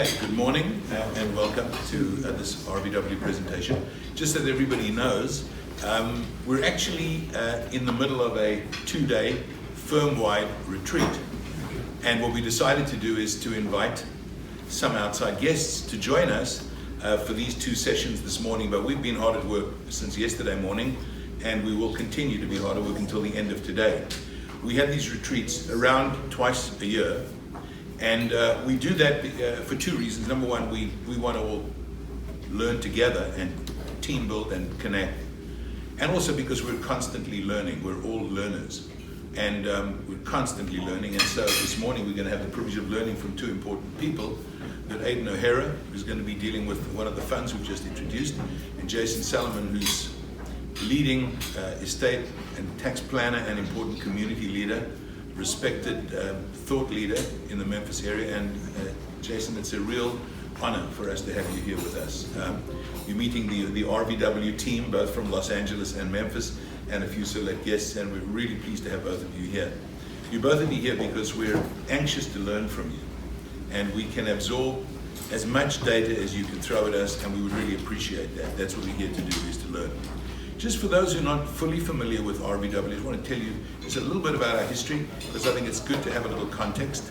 Okay, good morning and welcome to this RVW presentation. Just so that everybody knows, we're actually in the middle of a 2-day firm-wide retreat. And what we decided to do is to invite some outside guests to join us for these 2 sessions this morning. But we've been hard at work since yesterday morning, and we will continue to be hard at work until the end of today. We have these retreats around twice a year. And we do that for 2 reasons. Number one, we want to all learn together and team build and connect. And also because we're constantly learning. We're all learners. And we're constantly learning. And so this morning we're going to have the privilege of learning from 2 important people. That Aidan who's going to be dealing with one of the funds we've just introduced, and Salomon, who's leading estate and tax planner and important community leader, respected thought leader in the Memphis area. And Jason, it's a real honor for us to have you here with us. You're meeting the RVW team, both from Los Angeles and Memphis, and a few select guests, and we're really pleased to have both of you here. You both of you here because we're anxious to learn from you, and we can absorb as much data as you can throw at us, and we would really appreciate that. That's what we're here to do, is to learn. Just for those who are not fully familiar with RVW, I just want to tell you just a little bit about our history, because I think it's good to have a little context.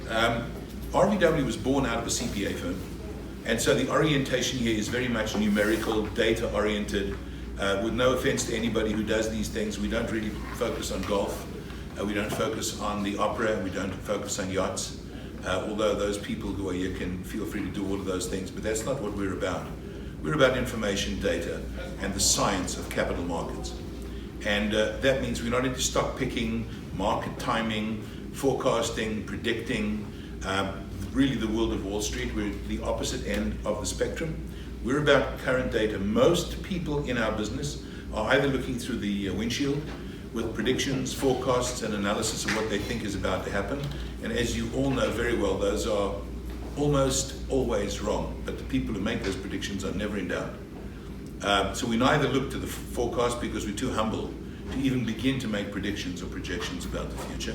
RVW was born out of a CPA firm, and so the orientation here is very much numerical, data-oriented. With no offense to anybody who does these things, we don't really focus on golf, we don't focus on the opera, we don't focus on yachts, although those people who are here can feel free to do all of those things, but that's not what we're about. We're about information, data, and the science of capital markets. And that means we're not into stock picking, market timing, forecasting, predicting, really the world of Wall Street. We're at the opposite end of the spectrum. We're about current data. Most people in our business are either looking through the windshield with predictions, forecasts, and analysis of what they think is about to happen. And as you all know very well, those are almost always wrong, but the people who make those predictions are never in doubt. So we neither look to the forecast because we're too humble to even begin to make predictions or projections about the future,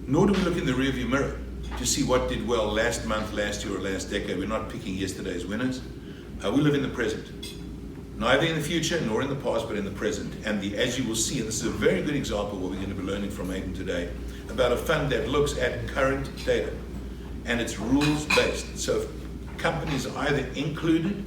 nor do we look in the rearview mirror to see what did well last month, last year, or last decade. We're not picking yesterday's winners. We live in the present, neither in the future nor in the past, but in the present. And as you will see, and this is a very good example of what we're going to be learning from Aidan today, about a fund that looks at current data. And it's rules-based. So companies are either included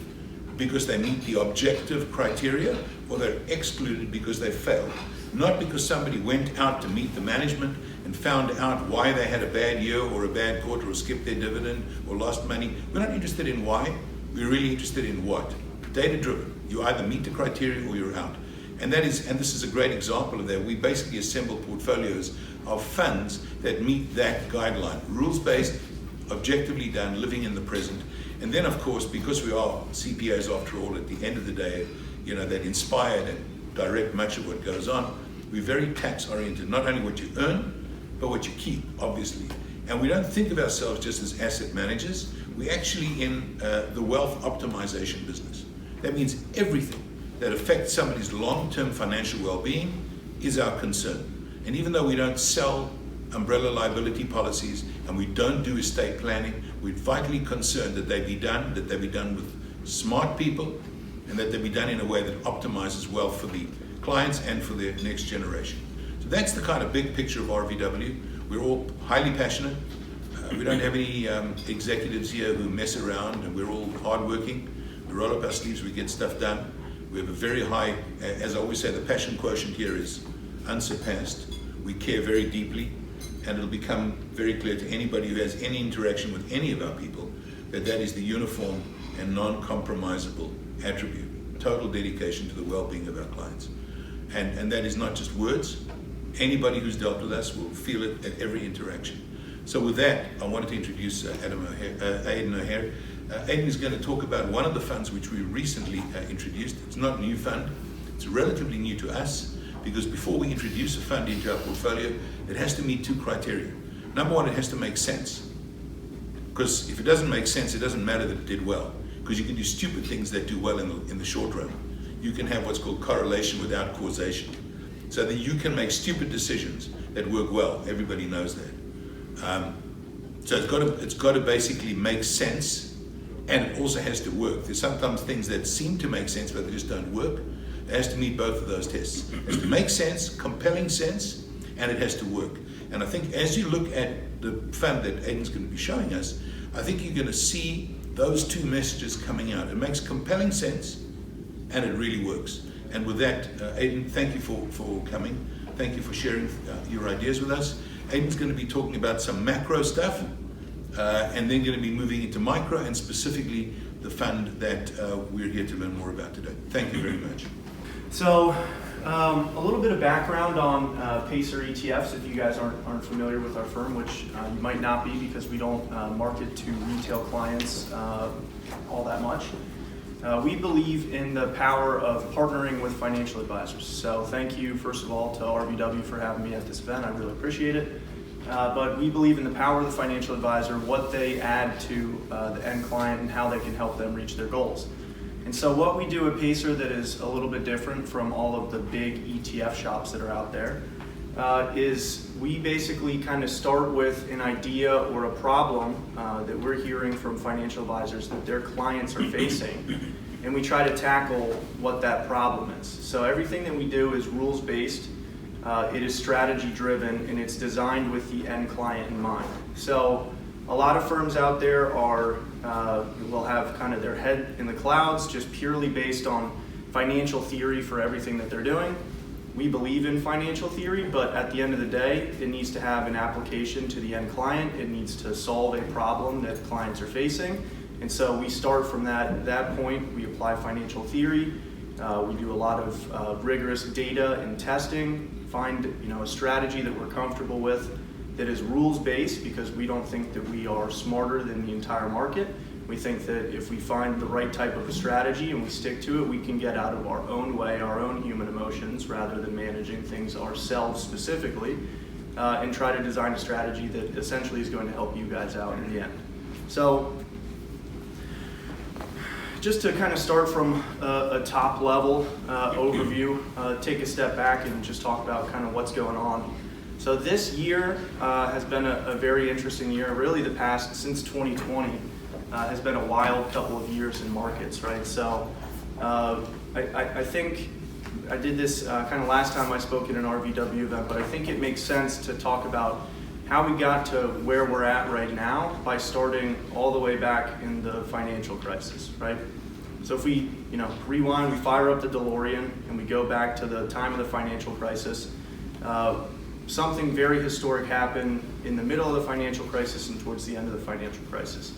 because they meet the objective criteria, or they're excluded because they failed. Not because somebody went out to meet the management and found out why they had a bad year or a bad quarter or skipped their dividend or lost money. We're not interested in why. We're really interested in what? Data-driven. You either meet the criteria or you're out. And this is a great example of that. We basically assemble portfolios of funds that meet that guideline. Rules-based, objectively done, living in the present. And then, of course, because we are CPAs after all, at the end of the day, that inspired and direct much of what goes on, we're very tax-oriented. Not only what you earn, but what you keep, obviously. And we don't think of ourselves just as asset managers. We're actually in the wealth optimization business. That means everything that affects somebody's long-term financial well-being is our concern. And even though we don't sell umbrella liability policies, and we don't do estate planning, we're vitally concerned that they be done with smart people, and that they be done in a way that optimizes wealth for the clients and for their next generation. So that's the kind of big picture of RVW. We're all highly passionate. We don't have any executives here who mess around, and we're all hardworking. We roll up our sleeves, we get stuff done. We have a very high, as I always say, the passion quotient here is unsurpassed. We care very deeply. And it'll become very clear to anybody who has any interaction with any of our people that is the uniform and non-compromisable attribute, total dedication to the well-being of our clients. And that is not just words. Anybody who's dealt with us will feel it at every interaction. So with that, I wanted to introduce Aidan. Aidan is going to talk about one of the funds which we recently introduced. It's not a new fund. It's relatively new to us, because before we introduce a fund into our portfolio, it has to meet 2 criteria. Number one, it has to make sense. Because if it doesn't make sense, it doesn't matter that it did well. Because you can do stupid things that do well in the short run. You can have what's called correlation without causation. So that you can make stupid decisions that work well. Everybody knows that. So it's got to basically make sense, and it also has to work. There's sometimes things that seem to make sense, but they just don't work. It has to meet both of those tests. It has to make sense, compelling sense, and it has to work. And I think as you look at the fund that Aidan's going to be showing us, I think you're going to see those two messages coming out. It makes compelling sense, and it really works. And with that, Aidan, thank you for coming. Thank you for sharing your ideas with us. Aidan's going to be talking about some macro stuff, and then going to be moving into micro, and specifically the fund that we're here to learn more about today. Thank you very much. So, a little bit of background on Pacer ETFs, if you guys aren't familiar with our firm, which you might not be because we don't market to retail clients all that much. We believe in the power of partnering with financial advisors. So thank you, first of all, to RVW for having me at this event. I really appreciate it. But we believe in the power of the financial advisor, what they add to the end client, and how they can help them reach their goals. And so what we do at Pacer that is a little bit different from all of the big ETF shops that are out there is we basically kind of start with an idea or a problem that we're hearing from financial advisors that their clients are facing, and we try to tackle what that problem is. So everything that we do is rules-based, it is strategy-driven, and it's designed with the end client in mind. So a lot of firms out there will have kind of their head in the clouds, just purely based on financial theory for everything that they're doing. We believe in financial theory, but at the end of the day, it needs to have an application to the end client. It needs to solve a problem that clients are facing. And so we start from that point. We apply financial theory. We do a lot of rigorous data and testing, find a strategy that we're comfortable with that is rules-based, because we don't think that we are smarter than the entire market. We think that if we find the right type of a strategy and we stick to it, we can get out of our own way, our own human emotions, rather than managing things ourselves specifically, and try to design a strategy that essentially is going to help you guys out in the end. So just to kind of start from a top level overview, take a step back and just talk about kind of what's going on. So this year has been a very interesting year. Really the past, since 2020, has been a wild couple of years in markets, right? So I think I did this kind of last time I spoke at an RVW event, but I think it makes sense to talk about how we got to where we're at right now by starting all the way back in the financial crisis, right? So if we rewind, we fire up the DeLorean and we go back to the time of the financial crisis, something very historic happened in the middle of the financial crisis and towards the end of the financial crisis.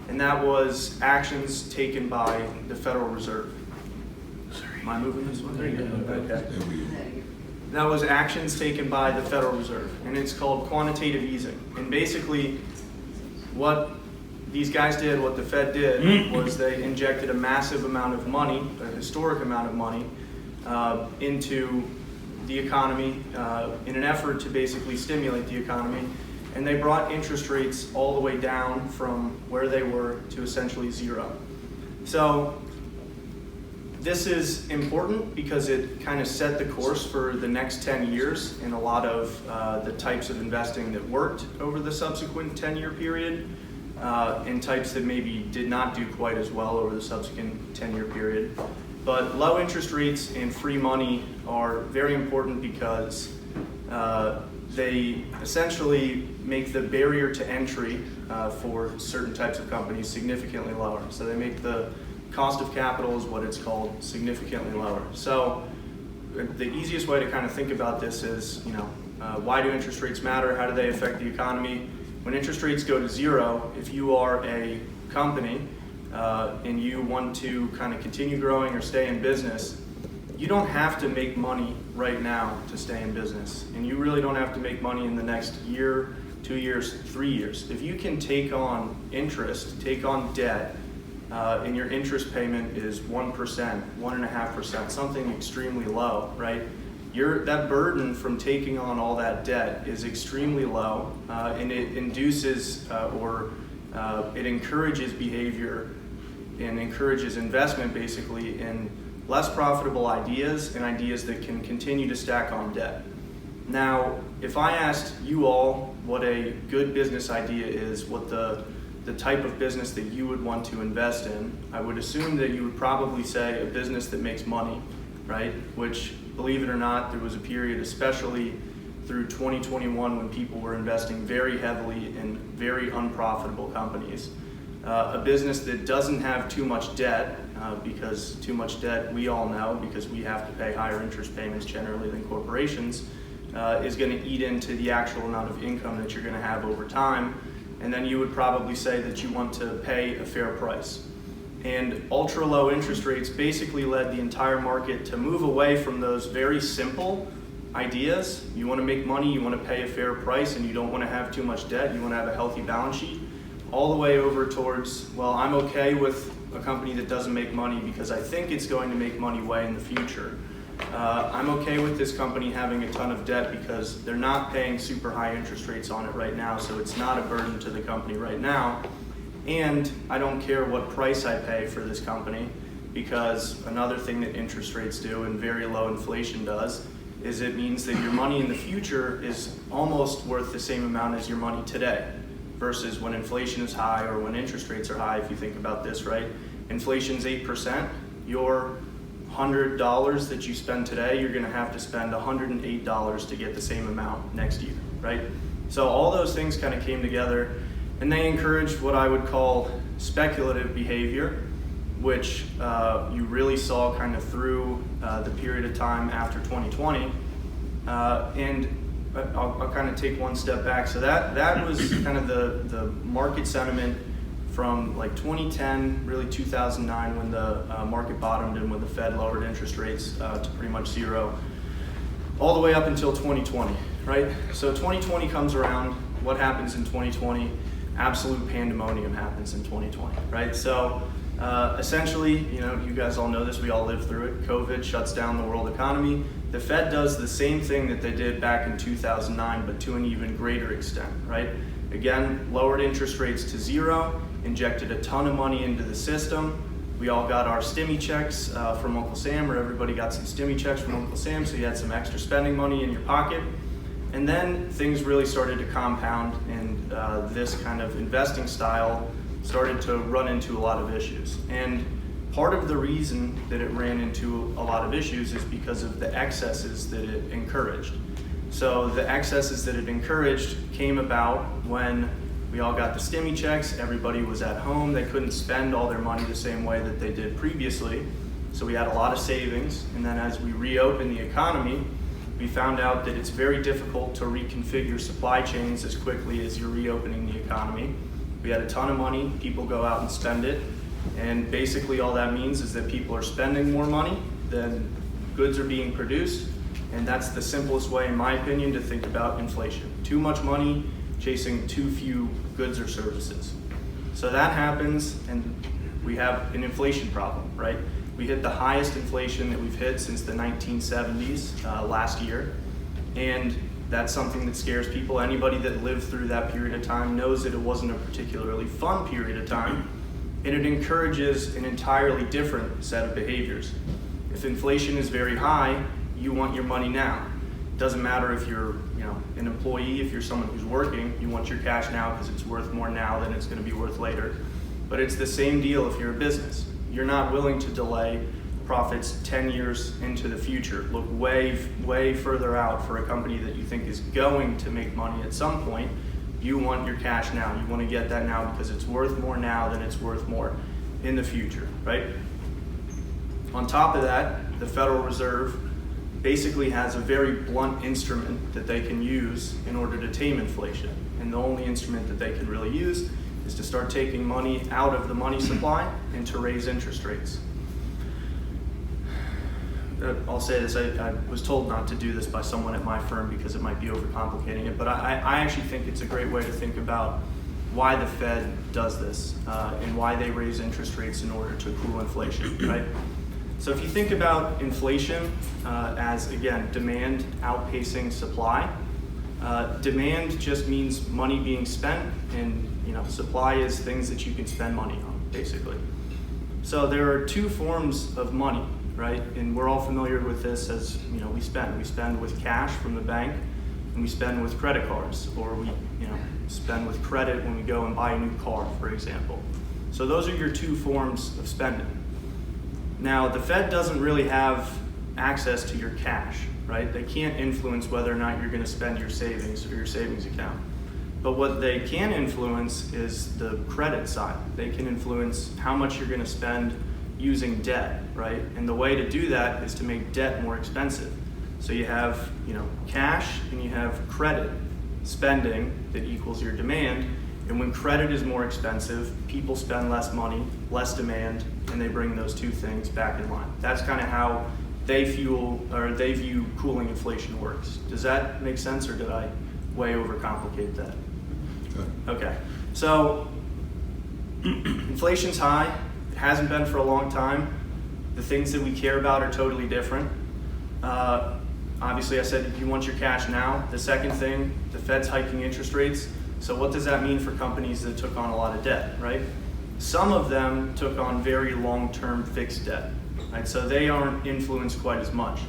And that was actions taken by the Federal Reserve. Am I moving this one? There you go. Okay. That was actions taken by the Federal Reserve, and it's called quantitative easing. And basically, what these guys did, what the Fed did, was they injected a massive amount of money, a historic amount of money, into the economy in an effort to basically stimulate the economy. And they brought interest rates all the way down from where they were to essentially zero. So this is important because it kind of set the course for the next 10 years in a lot of the types of investing that worked over the subsequent 10-year period, and types that maybe did not do quite as well over the subsequent 10-year period. But low interest rates and free money are very important because they essentially make the barrier to entry for certain types of companies significantly lower. So they make the cost of capital, is what it's called, significantly lower. So the easiest way to kind of think about this is, why do interest rates matter? How do they affect the economy? When interest rates go to zero, if you are a company and you want to kind of continue growing or stay in business, you don't have to make money right now to stay in business. And you really don't have to make money in the next year, 2 years, 3 years. If you can take on interest, take on debt, and your interest payment is 1%, 1.5%, something extremely low, right? That burden from taking on all that debt is extremely low, and it induces it encourages behavior and encourages investment basically in less profitable ideas and ideas that can continue to stack on debt. Now, if I asked you all what a good business idea is, what the type of business that you would want to invest in, I would assume that you would probably say a business that makes money, right? Which, believe it or not, there was a period, especially through 2021, when people were investing very heavily in very unprofitable companies. A business that doesn't have too much debt, because too much debt, we all know, because we have to pay higher interest payments generally than corporations, is going to eat into the actual amount of income that you're going to have over time. And then you would probably say that you want to pay a fair price. And ultra low interest rates basically led the entire market to move away from those very simple ideas. You want to make money, you want to pay a fair price, and you don't want to have too much debt, you want to have a healthy balance sheet, all the way over towards, well, I'm okay with a company that doesn't make money because I think it's going to make money way in the future. I'm okay with this company having a ton of debt because they're not paying super high interest rates on it right now, so it's not a burden to the company right now. And I don't care what price I pay for this company, because another thing that interest rates do and very low inflation does is it means that your money in the future is almost worth the same amount as your money today, versus when inflation is high or when interest rates are high. If you think about this, right? Inflation's 8%, your $100 that you spend today, you're going to have to spend $108 to get the same amount next year, right? So all those things kind of came together, and they encouraged what I would call speculative behavior, which you really saw kind of through the period of time after 2020. And I'll kind of take one step back. So that was kind of the market sentiment from like 2010, really 2009, when the market bottomed and when the Fed lowered interest rates to pretty much zero, all the way up until 2020, right? So 2020 comes around. What happens in 2020? Absolute pandemonium happens in 2020, right? So essentially, you guys all know this, we all lived through it. COVID shuts down the world economy. The Fed does the same thing that they did back in 2009, but to an even greater extent, right? Again, lowered interest rates to zero, injected a ton of money into the system. We all got our stimmy checks from Uncle Sam, or everybody got some stimmy checks from Uncle Sam, so you had some extra spending money in your pocket. And then things really started to compound, and this kind of investing style started to run into a lot of issues. And part of the reason that it ran into a lot of issues is because of the excesses that it encouraged. So the excesses that it encouraged came about when we all got the stimmy checks, everybody was at home, they couldn't spend all their money the same way that they did previously, so we had a lot of savings. And then as we reopened the economy, we found out that it's very difficult to reconfigure supply chains as quickly as you're reopening the economy. We had a ton of money, people go out and spend it, and basically all that means is that people are spending more money than goods are being produced, and that's the simplest way, in my opinion, to think about inflation. Too much money chasing too few goods or services. So that happens, and we have an inflation problem, right? We hit the highest inflation that we've hit since the 1970s last year, and that's something that scares people. Anybody that lived through that period of time knows that it wasn't a particularly fun period of time, and it encourages an entirely different set of behaviors. If inflation is very high, you want your money now. It doesn't matter if you're an employee, if you're someone who's working, you want your cash now because it's worth more now than it's going to be worth later. But it's the same deal if you're a business. You're not willing to delay profits 10 years into the future. Look way, way further out for a company that you think is going to make money at some point. You want your cash now. You want to get that now because it's worth more now than it's worth more in the future, right? On top of that, the Federal Reserve basically has a very blunt instrument that they can use in order to tame inflation. And the only instrument that they can really use is to start taking money out of the money supply and to raise interest rates. I'll say this, I was told not to do this by someone at my firm because it might be overcomplicating it, but I actually think it's a great way to think about why the Fed does this and why they raise interest rates in order to cool inflation, right? So if you think about inflation as, again, demand outpacing supply, demand just means money being spent, and supply is things that you can spend money on, basically. So there are two forms of money, right? And we're all familiar with this as, we spend with cash from the bank, and we spend with credit cards, or we spend with credit when we go and buy a new car, for example. So those are your two forms of spending. Now, the Fed doesn't really have access to your cash, right? They can't influence whether or not you're going to spend your savings or your savings account. But what they can influence is the credit side. They can influence how much you're going to spend using debt, right? And the way to do that is to make debt more expensive. So you have, cash and you have credit spending that equals your demand. And when credit is more expensive, people spend less money, less demand, and they bring those two things back in line. That's kind of how they view cooling inflation works. Does that make sense, or did I way overcomplicate that? Okay. So inflation's high. It hasn't been for a long time. The things that we care about are totally different. Obviously, I said you want your cash now. The second thing, the Fed's hiking interest rates. So what does that mean for companies that took on a lot of debt, right? Some of them took on very long-term fixed debt, right? So they aren't influenced quite as much.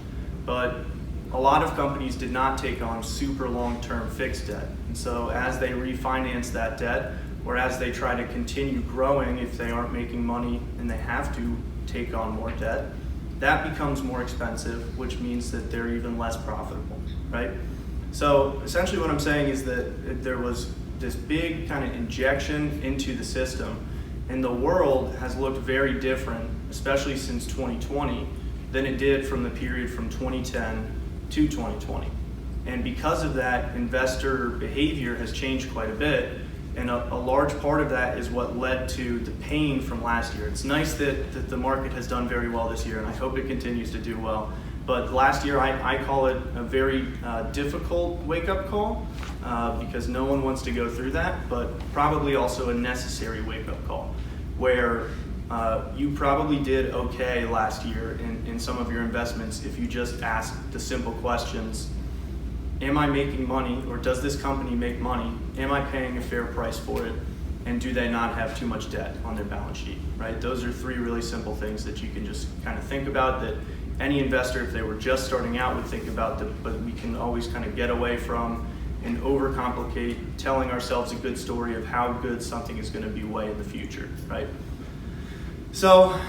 But a lot of companies did not take on super long-term fixed debt. And so as they refinance that debt, or as they try to continue growing, if they aren't making money and they have to take on more debt, that becomes more expensive, which means that they're even less profitable, right? So essentially what I'm saying is that there was this big kind of injection into the system, and the world has looked very different, especially since 2020, than it did from the period from 2010 to 2020. And because of that, investor behavior has changed quite a bit, and a large part of that is what led to the pain from last year. It's nice that the market has done very well this year, and I hope it continues to do well. But last year, I call it a very difficult wake-up call because no one wants to go through that, but probably also a necessary wake-up call, where you probably did okay last year in some of your investments if you just asked the simple questions: am I making money, or does this company make money? Am I paying a fair price for it? And do they not have too much debt on their balance sheet, right? Those are three really simple things that you can just kind of think about, that any investor, if they were just starting out, would think about, but we can always kind of get away from and overcomplicate telling ourselves a good story of how good something is going to be way in the future, right? So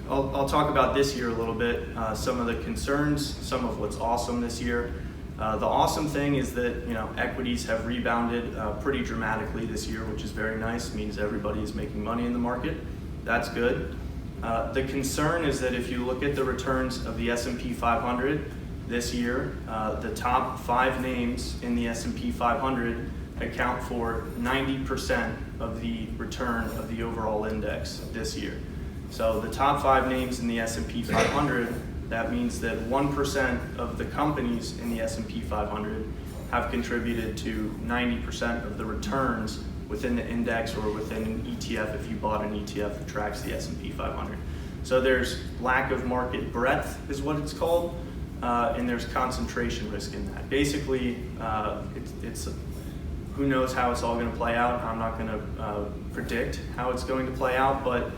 I'll talk about this year a little bit, some of the concerns, some of what's awesome this year. The awesome thing is that equities have rebounded pretty dramatically this year, which is very nice. It means everybody is making money in the market. That's good. The concern is that if you look at the returns of the S&P 500 this year, the top 5 names in the S&P 500 account for 90% of the return of the overall index this year. So the top 5 names in the S&P 500, that means that 1% of the companies in the S&P 500 have contributed to 90% of the returns within the index or within an ETF if you bought an ETF that tracks the S&P 500. So there's lack of market breadth is what it's called, and there's concentration risk in that. Basically, it's who knows how it's all going to play out. I'm not going to predict how it's going to play out, but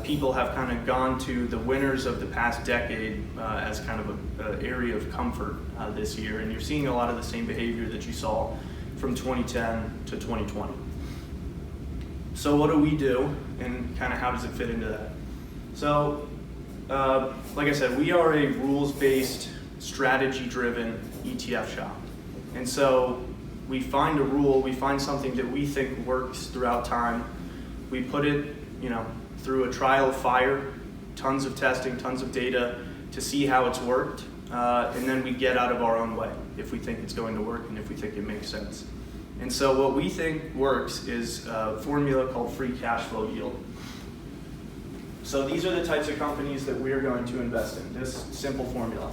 people have kind of gone to the winners of the past decade as kind of an area of comfort this year, and you're seeing a lot of the same behavior that you saw from 2010 to 2020. So what do we do, and kind of how does it fit into that? So, like I said, we are a rules-based, strategy-driven ETF shop. And so we find a rule, we find something that we think works throughout time. We put it, through a trial of fire, tons of testing, tons of data to see how it's worked. And then we get out of our own way if we think it's going to work and if we think it makes sense. And so what we think works is a formula called free cash flow yield. So these are the types of companies that we're going to invest in, this simple formula.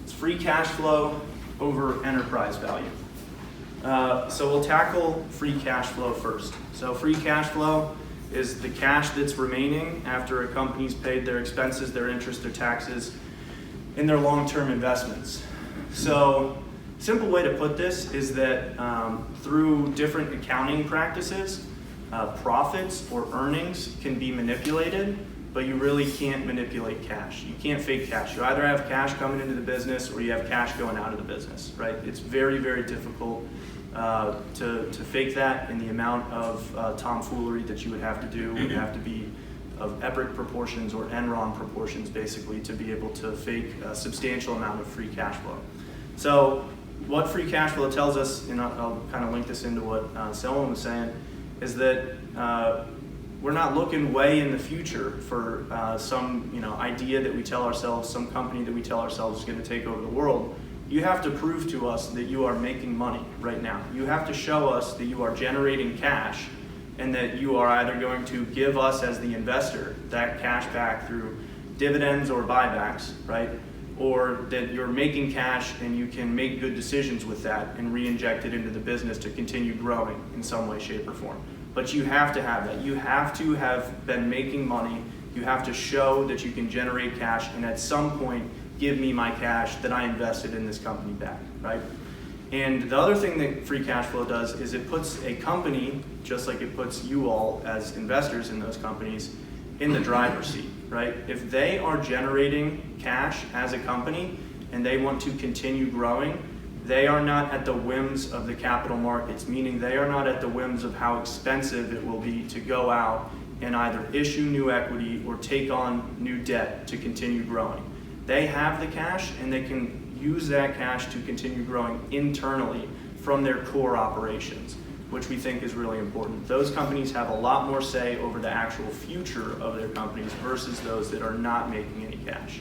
It's free cash flow over enterprise value. So we'll tackle free cash flow first. So free cash flow is the cash that's remaining after a company's paid their expenses, their interest, their taxes, and their long-term investments. So simple way to put this is that through different accounting practices, profits or earnings can be manipulated but you really can't manipulate cash. You can't fake cash. You either have cash coming into the business or you have cash going out of the business, right? It's very, very difficult to fake that, and the amount of tomfoolery that you would have to do would have to be of epic proportions or Enron proportions, basically, to be able to fake a substantial amount of free cash flow. So what free cash flow tells us, and I'll kind of link this into what Selwyn was saying, is that we're not looking way in the future for some idea that we tell ourselves, some company that we tell ourselves is going to take over the world. You have to prove to us that you are making money right now. You have to show us that you are generating cash, and that you are either going to give us as the investor that cash back through dividends or buybacks, right? Or that you're making cash and you can make good decisions with that and re-inject it into the business to continue growing in some way, shape, or form. But you have to have that. You have to have been making money. You have to show that you can generate cash, and at some point give me my cash that I invested in this company back, right? And the other thing that free cash flow does is it puts a company, just like it puts you all as investors in those companies, in the driver's seat, right? If they are generating cash as a company and they want to continue growing, they are not at the whims of the capital markets, meaning they are not at the whims of how expensive it will be to go out and either issue new equity or take on new debt to continue growing. They have the cash, and they can use that cash to continue growing internally from their core operations, which we think is really important. Those companies have a lot more say over the actual future of their companies versus those that are not making any cash.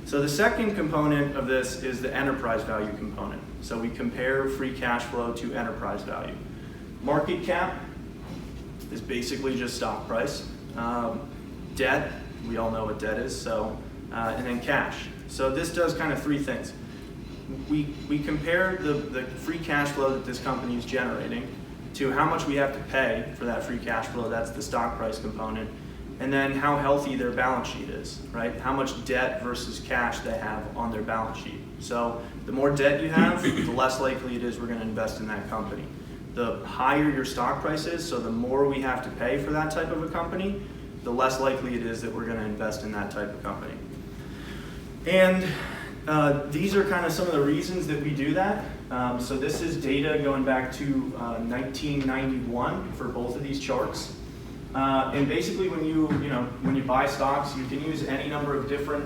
So the second component of this is the enterprise value component. So we compare free cash flow to enterprise value. Market cap is basically just stock price. Debt, we all know what debt is, so and then cash. So this does kind of three things. We compare the free cash flow that this company is generating to how much we have to pay for that free cash flow, that's the stock price component, and then how healthy their balance sheet is, right? How much debt versus cash they have on their balance sheet. So the more debt you have, the less likely it is we're going to invest in that company. The higher your stock price is, so the more we have to pay for that type of a company, the less likely it is that we're going to invest in that type of company. And these are kind of some of the reasons that we do that. So this is data going back to 1991 for both of these charts. And basically when you buy stocks, you can use any number of different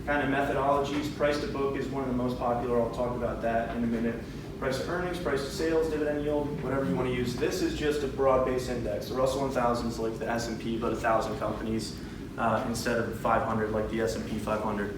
kind of methodologies. Price to book is one of the most popular. I'll talk about that in a minute. Price to earnings, price to sales, dividend yield, whatever you want to use. This is just a broad-based index. The Russell 1000 is like the S&P, but 1,000 companies instead of 500 like the S&P 500.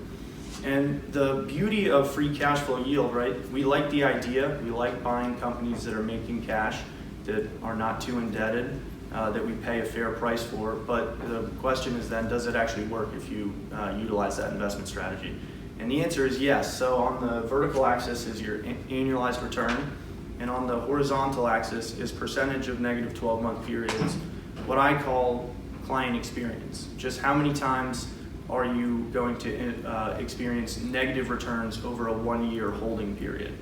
And the beauty of free cash flow yield, right? We like the idea. We like buying companies that are making cash, that are not too indebted, that we pay a fair price for. But the question is then, does it actually work if you utilize that investment strategy? And the answer is yes. So on the vertical axis is your annualized return, and on the horizontal axis is percentage of negative 12-month periods, what I call client experience. Just how many times are you going to experience negative returns over a 1-year holding period?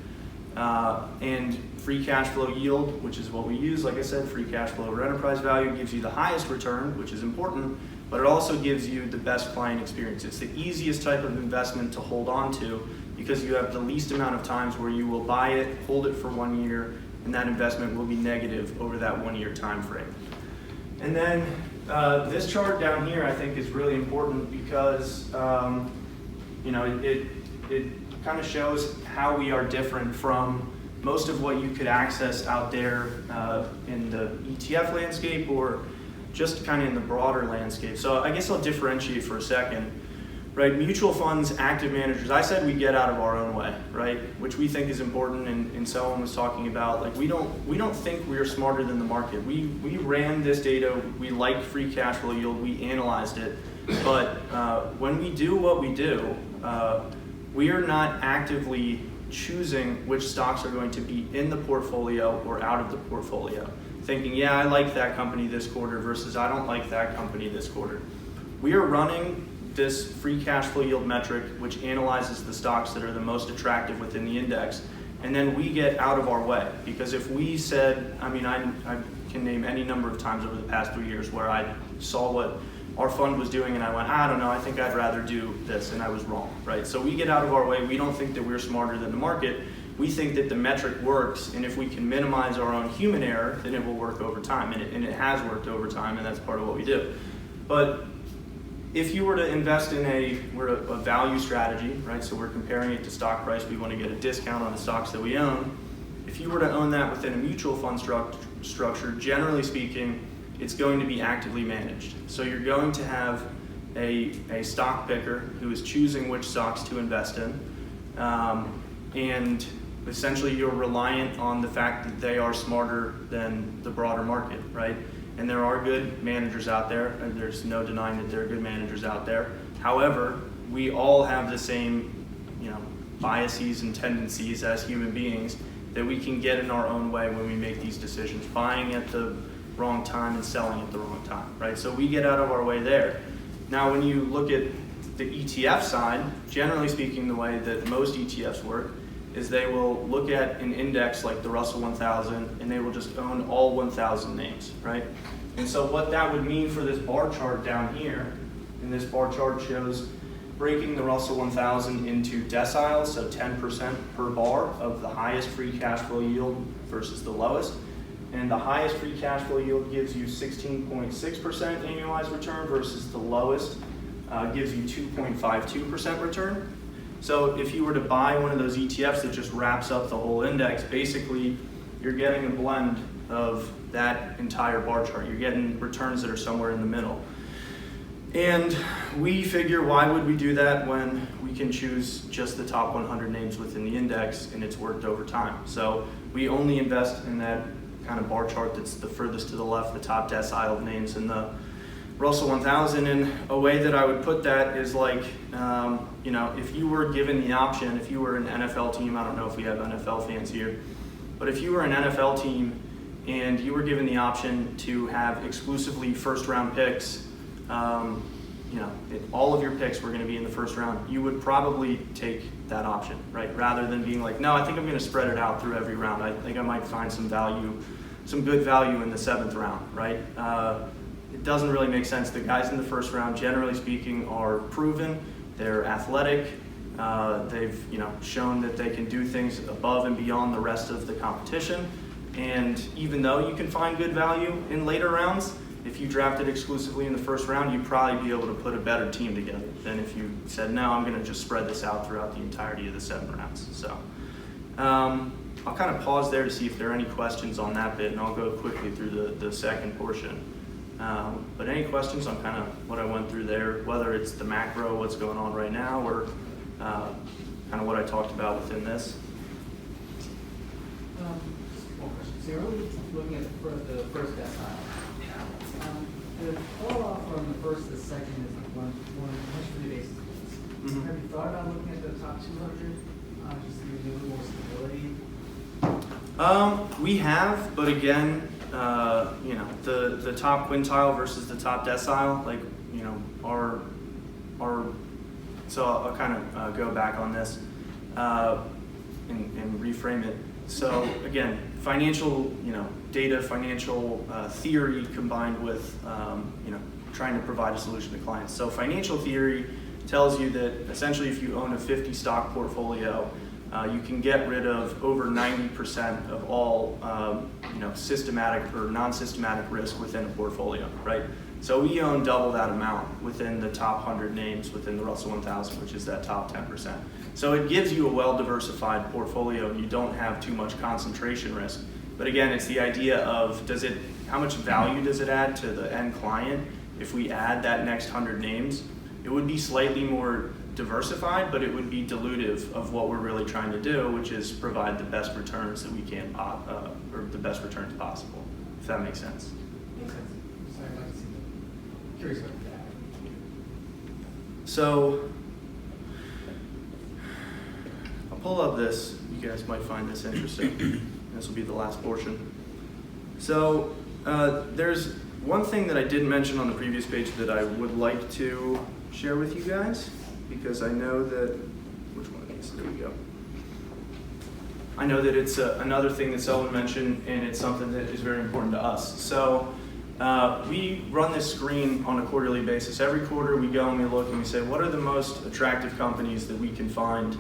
And free cash flow yield, which is what we use, like I said, free cash flow over enterprise value gives you the highest return, which is important, but it also gives you the best client experience. It's the easiest type of investment to hold on to because you have the least amount of times where you will buy it, hold it for 1 year, and that investment will be negative over that 1-year time frame. And then this chart down here I think is really important because it kind of shows how we are different from most of what you could access out there in the ETF landscape or just kind of in the broader landscape. So I guess I'll differentiate for a second. Right, mutual funds, active managers, I said we get out of our own way, right? Which we think is important, and Selwyn was talking about, like we don't think we're smarter than the market. We ran this data, we liked free cash flow yield, we analyzed it, but when we do what we do, we are not actively choosing which stocks are going to be in the portfolio or out of the portfolio. Thinking, yeah, I like that company this quarter versus I don't like that company this quarter. We are running this free cash flow yield metric, which analyzes the stocks that are the most attractive within the index, and then we get out of our way. Because if we said, I can name any number of times over the past 3 years where I saw what our fund was doing, and I went, I don't know, I think I'd rather do this, and I was wrong, right? So we get out of our way. We don't think that we're smarter than the market. We think that the metric works, and if we can minimize our own human error, then it will work over time, and it has worked over time, and that's part of what we do. But if you were to invest in a value strategy, right? So we're comparing it to stock price. We want to get a discount on the stocks that we own. If you were to own that within a mutual fund structure, generally speaking, it's going to be actively managed. So you're going to have a stock picker who is choosing which stocks to invest in, and essentially you're reliant on the fact that they are smarter than the broader market, right? And there are good managers out there, and there's no denying that there are good managers out there. However, we all have the same, biases and tendencies as human beings that we can get in our own way when we make these decisions, buying at the wrong time and selling at the wrong time, right? So we get out of our way there. Now, when you look at the ETF side, generally speaking, the way that most ETFs work is they will look at an index like the Russell 1000 and they will just own all 1,000 names, right? And so what that would mean for this bar chart down here, and this bar chart shows breaking the Russell 1000 into deciles, so 10% per bar of the highest free cash flow yield versus the lowest. And the highest free cash flow yield gives you 16.6% annualized return versus the lowest gives you 2.52% return. So if you were to buy one of those ETFs that just wraps up the whole index, basically you're getting a blend of that entire bar chart. You're getting returns that are somewhere in the middle. And we figure, why would we do that when we can choose just the top 100 names within the index and it's worked over time? So we only invest in that kind of bar chart that's the furthest to the left, the top decile of names in the Russell 1000. And a way that I would put that is like, if you were given the option, if you were an NFL team, I don't know if we have NFL fans here, but if you were an NFL team and you were given the option to have exclusively first round picks, all of your picks were going to be in the first round, you would probably take that option, right? Rather than being like, no, I think I'm going to spread it out through every round. I think I might find some good value in the 7th round, right? It doesn't really make sense. The guys in the first round, generally speaking, are proven. They're athletic. They've shown that they can do things above and beyond the rest of the competition. And even though you can find good value in later rounds, if you drafted exclusively in the first round, you'd probably be able to put a better team together than if you said, no, I'm going to just spread this out throughout the entirety of the 7 rounds. So I'll kind of pause there to see if there are any questions on that bit, and I'll go quickly through the second portion. But any questions on kind of what I went through there, whether it's the macro, what's going on right now, or kind of what I talked about within this? One question. So you're really looking at the first decile. The fall off from the first to the second is like 150 basis points. Mm-hmm. Have you thought about looking at the top 200 just to give you a little more stability? We have, but again, the top quintile versus the top decile, so I'll kind of go back on this and reframe it. So again, financial, data, financial theory combined with, trying to provide a solution to clients. So financial theory tells you that essentially if you own a 50 stock portfolio, you can get rid of over 90% of all, systematic or non-systematic risk within a portfolio, right? So we own double that amount within the top 100 names within the Russell 1000, which is that top 10%. So it gives you a well-diversified portfolio, and you don't have too much concentration risk. But again, it's the idea of how much value does it add to the end client if we add that next 100 names? It would be slightly more diversified, but it would be dilutive of what we're really trying to do, which is provide the best returns that we can, or the best returns possible, if that makes sense. Makes sense. Sorry, I'd like to see that. Curious about that. So I'll pull up this. You guys might find this interesting. This will be the last portion. So there's one thing that I didn't mention on the previous page that I would like to share with you guys, because I know that, which one of these? There we go. I know that it's another thing that Selwyn mentioned, and it's something that is very important to us. So We run this screen on a quarterly basis. Every quarter we go and we look and we say, what are the most attractive companies that we can find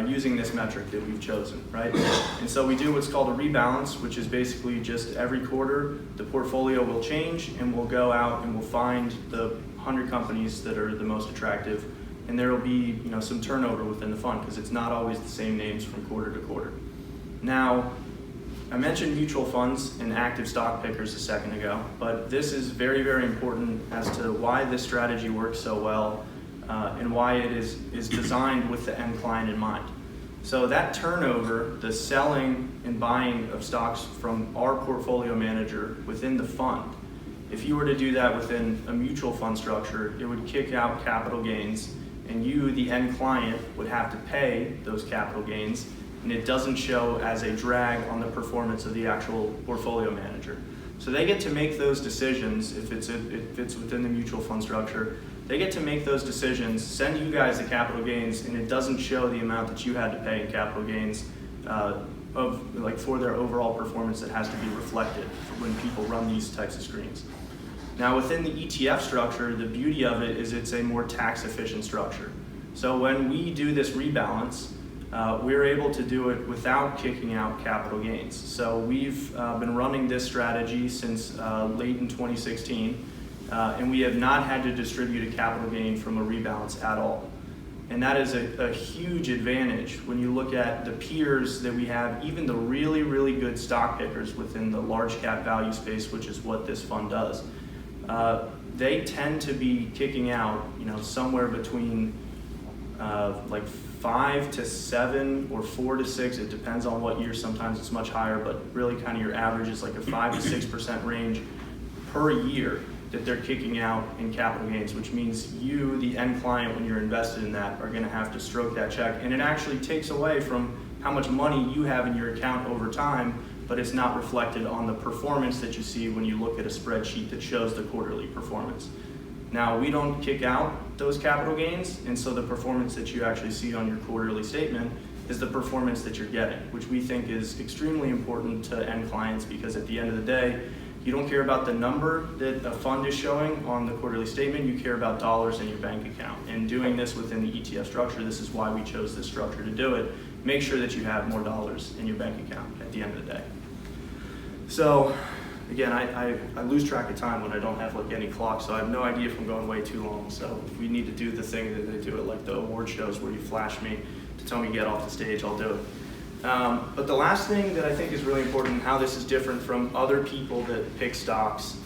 using this metric that we've chosen, right? And so we do what's called a rebalance, which is basically just every quarter the portfolio will change and we'll go out and we'll find the 100 companies that are the most attractive, and there will be some turnover within the fund because it's not always the same names from quarter to quarter. Now, I mentioned mutual funds and active stock pickers a second ago, but this is very, very important as to why this strategy works so well and why it is designed with the end client in mind. So that turnover, the selling and buying of stocks from our portfolio manager within the fund, if you were to do that within a mutual fund structure, it would kick out capital gains, and you, the end client, would have to pay those capital gains, and it doesn't show as a drag on the performance of the actual portfolio manager. So they get to make those decisions if it's within the mutual fund structure. They get to make those decisions, send you guys the capital gains, and it doesn't show the amount that you had to pay in capital gains for their overall performance that has to be reflected when people run these types of screens. Now within the ETF structure, the beauty of it is it's a more tax efficient structure. So when we do this rebalance, we're able to do it without kicking out capital gains. So we've been running this strategy since late in 2016, and we have not had to distribute a capital gain from a rebalance at all. And that is a huge advantage when you look at the peers that we have, even the really, really good stock pickers within the large cap value space, which is what this fund does. They tend to be kicking out, somewhere between 5 to 7 or 4 to 6. It depends on what year. Sometimes it's much higher, but really kind of your average is like a 5 to 6% range per year that they're kicking out in capital gains, which means you, the end client, when you're invested in that, are going to have to stroke that check. And it actually takes away from how much money you have in your account over time, but it's not reflected on the performance that you see when you look at a spreadsheet that shows the quarterly performance. Now, we don't kick out those capital gains, and so the performance that you actually see on your quarterly statement is the performance that you're getting, which we think is extremely important to end clients, because at the end of the day, you don't care about the number that a fund is showing on the quarterly statement, you care about dollars in your bank account. And doing this within the ETF structure, this is why we chose this structure to do it, make sure that you have more dollars in your bank account at the end of the day. So, again, I lose track of time when I don't have any clock, so I have no idea if I'm going way too long. So if we need to do the thing that they do at like the award shows where you flash me to tell me to get off the stage, I'll do it. But the last thing that I think is really important, how this is different from other people that pick stocks,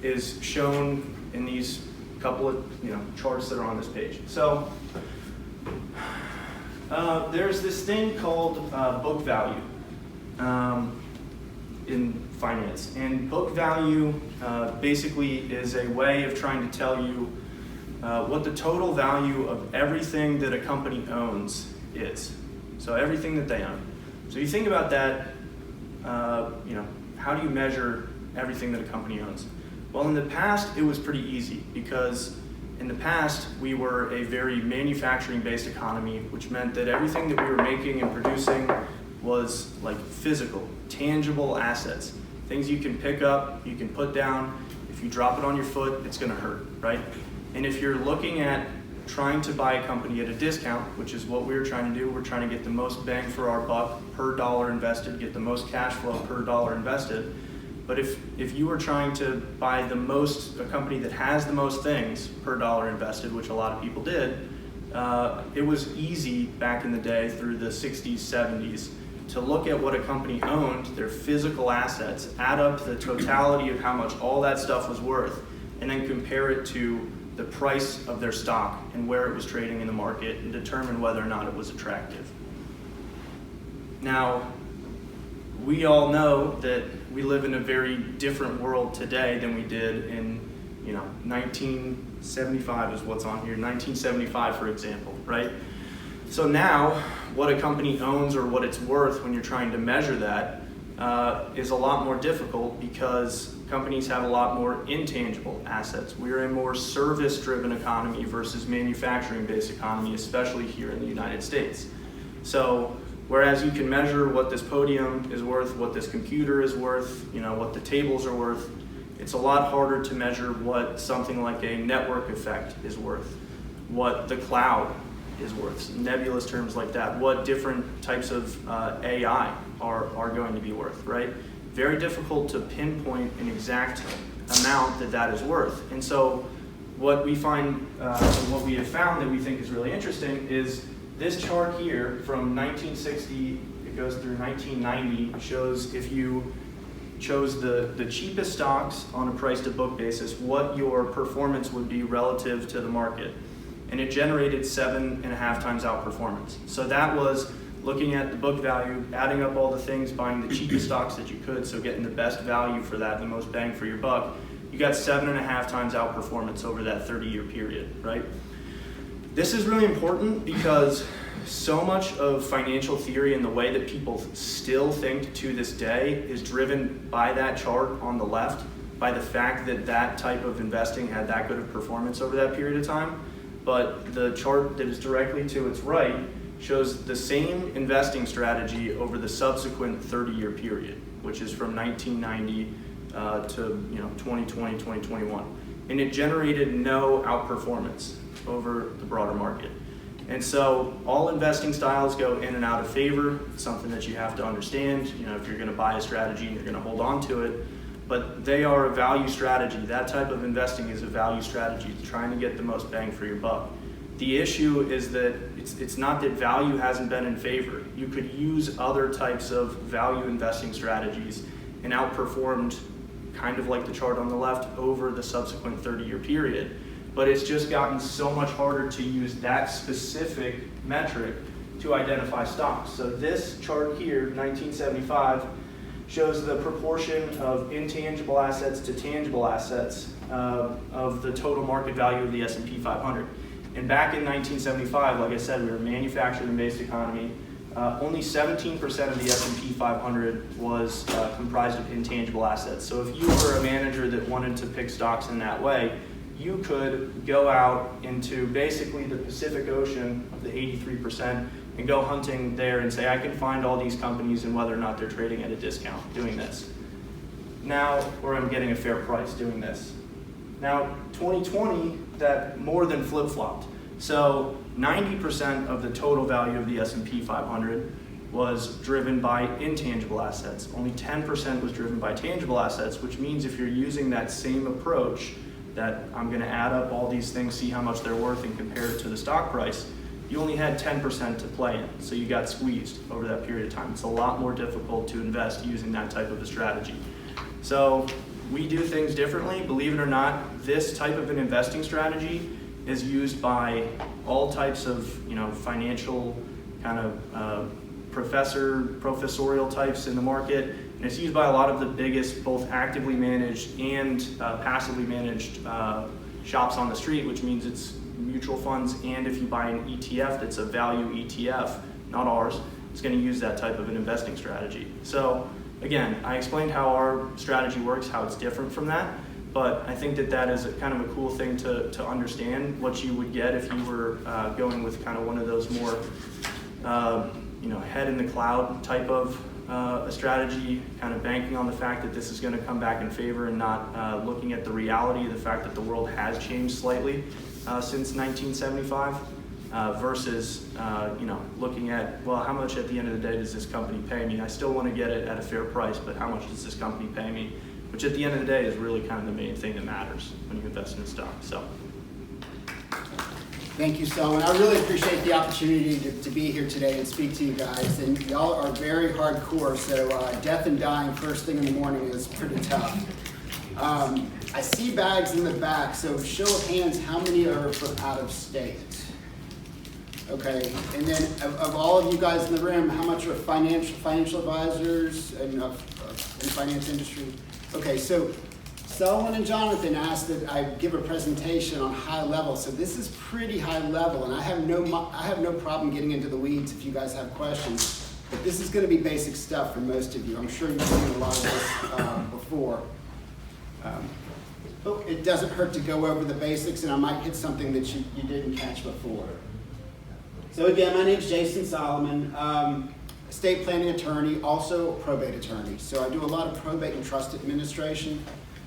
is shown in these couple of charts that are on this page. So there's this thing called book value in finance, and book value basically is a way of trying to tell you what the total value of everything that a company owns is. So everything that they own. So you think about that, how do you measure everything that a company owns? Well, in the past, it was pretty easy, because in the past, we were a very manufacturing-based economy, which meant that everything that we were making and producing was like physical, tangible assets. Things you can pick up, you can put down. If you drop it on your foot, it's gonna hurt, right? And if you're looking at trying to buy a company at a discount, which is what we're trying to do, we're trying to get the most bang for our buck per dollar invested, get the most cash flow per dollar invested. But if you were trying to buy a company that has the most things per dollar invested, which a lot of people did, it was easy back in the day through the 60s, 70s, to look at what a company owned, their physical assets, add up the totality of how much all that stuff was worth, and then compare it to the price of their stock and where it was trading in the market, and determine whether or not it was attractive. Now, we all know that we live in a very different world today than we did in 1975 is what's on here, 1975 for example, right? So now, what a company owns or what it's worth when you're trying to measure that is a lot more difficult, because companies have a lot more intangible assets. We're a more service-driven economy versus manufacturing-based economy, especially here in the United States. So whereas you can measure what this podium is worth, what this computer is worth, what the tables are worth, It's a lot harder to measure what something like a network effect is worth, what the cloud is worth, nebulous terms like that, what different types of AI are going to be worth, right? Very difficult to pinpoint an exact amount that is worth. And so what we find, what we have found that we think is really interesting is this chart here from 1960, it goes through 1990, shows if you chose the cheapest stocks on a price to book basis, what your performance would be relative to the market. And it generated 7.5 times outperformance. So that was looking at the book value, adding up all the things, buying the cheapest stocks that you could, so getting the best value for that, the most bang for your buck. You got 7.5 times outperformance over that 30-year period, right? This is really important because so much of financial theory and the way that people still think to this day is driven by that chart on the left, by the fact that that type of investing had that good of performance over that period of time. But the chart that is directly to its right shows the same investing strategy over the subsequent 30-year period, which is from 1990 to 2020, 2021. And it generated no outperformance over the broader market. And so all investing styles go in and out of favor. It's something that you have to understand, if you're going to buy a strategy and you're going to hold on to it. But they are a value strategy. That type of investing is a value strategy. It's trying to get the most bang for your buck. The issue is that it's not that value hasn't been in favor. You could use other types of value investing strategies and outperformed, kind of like the chart on the left, over the subsequent 30-year period. But it's just gotten so much harder to use that specific metric to identify stocks. So this chart here, 1975, shows the proportion of intangible assets to tangible assets of the total market value of the S&P 500. And back in 1975, like I said, we were a manufacturing-based economy. Only 17% of the S&P 500 was comprised of intangible assets. So if you were a manager that wanted to pick stocks in that way, you could go out into basically the Pacific Ocean of the 83% and go hunting there and say, I can find all these companies and whether or not they're trading at a discount doing this. Now, or I'm getting a fair price doing this. Now, 2020, that more than flip-flopped. So 90% of the total value of the S&P 500 was driven by intangible assets. Only 10% was driven by tangible assets, which means if you're using that same approach, that I'm going to add up all these things, see how much they're worth, and compare it to the stock price, you only had 10% to play in. So you got squeezed over that period of time. It's a lot more difficult to invest using that type of a strategy. So we do things differently. Believe it or not, this type of an investing strategy is used by all types of financial kind of professorial types in the market. And it's used by a lot of the biggest, both actively managed and passively managed shops on the street, which means it's mutual funds, and if you buy an ETF that's a value ETF, not ours, it's going to use that type of an investing strategy. So again, I explained how our strategy works, how it's different from that, but I think that is kind of a cool thing to understand what you would get if you were going with kind of one of those more head in the cloud type of a strategy, kind of banking on the fact that this is going to come back in favor and not looking at the reality of the fact that the world has changed slightly since 1975 versus looking at, well, how much at the end of the day does this company pay me? I still want to get it at a fair price, but how much does this company pay me? Which at the end of the day is really kind of the main thing that matters when you invest in a stock. So. Thank you, Selwyn. I really appreciate the opportunity to be here today and speak to you guys. And y'all are very hardcore, so death and dying first thing in the morning is pretty tough. I see bags in the back, so show of hands, how many are from out of state? Okay, and then of all of you guys in the room, how much are financial advisors and in finance industry? Okay, so Selwyn and Jonathan asked that I give a presentation on high level, so this is pretty high level, and I have no problem getting into the weeds if you guys have questions. But this is going to be basic stuff for most of you. I'm sure you've seen a lot of this before. But it doesn't hurt to go over the basics, and I might hit something that you didn't catch before. So again, my name's Jason Salomon. Estate planning attorney, also a probate attorney. So I do a lot of probate and trust administration.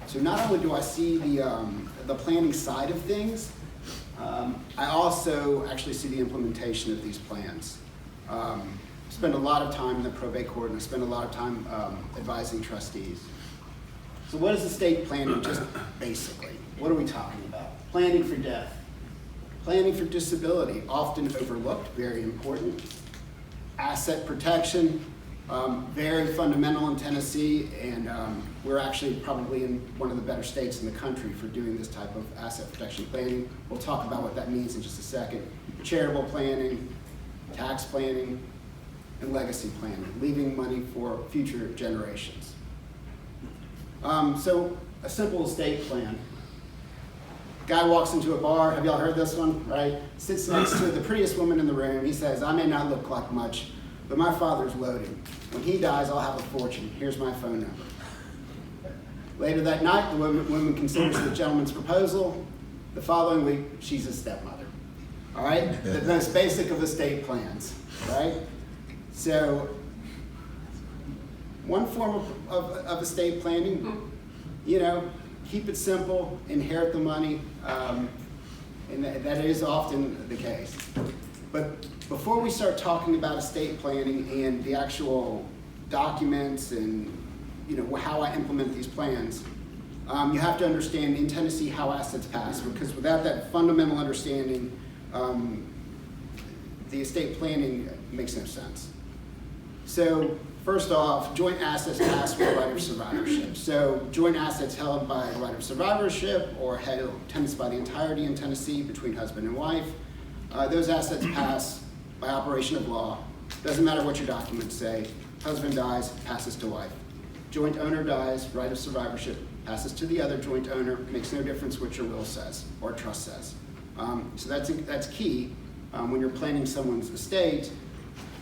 So not only do I see the planning side of things, I also actually see the implementation of these plans. Spend a lot of time in the probate court, and I spend a lot of time advising trustees. So what is estate planning, just basically? What are we talking about? Planning for death. Planning for disability, often overlooked, very important. Asset protection, very fundamental in Tennessee, and we're actually probably in one of the better states in the country for doing this type of asset protection planning. We'll talk about what that means in just a second. Charitable planning, tax planning, and legacy planning, leaving money for future generations. So a simple estate plan. Guy walks into a bar, have y'all heard this one, right? Sits next to the prettiest woman in the room. He says, I may not look like much, but my father's loaded. When he dies, I'll have a fortune. Here's my phone number. Later that night, the woman considers the gentleman's proposal. The following week, she's his stepmother. All right? The most basic of estate plans, right? So, one form of estate planning, keep it simple, inherit the money, and that is often the case. But before we start talking about estate planning and the actual documents and how I implement these plans, you have to understand in Tennessee how assets pass, because without that fundamental understanding, the estate planning makes no sense. So first off, joint assets pass with right of survivorship. So joint assets held by right of survivorship or held by the entirety in Tennessee between husband and wife, those assets pass by operation of law. Doesn't matter what your documents say. Husband dies, passes to wife. Joint owner dies, right of survivorship passes to the other joint owner. Makes no difference what your will says or trust says. So that's key when you're planning someone's estate.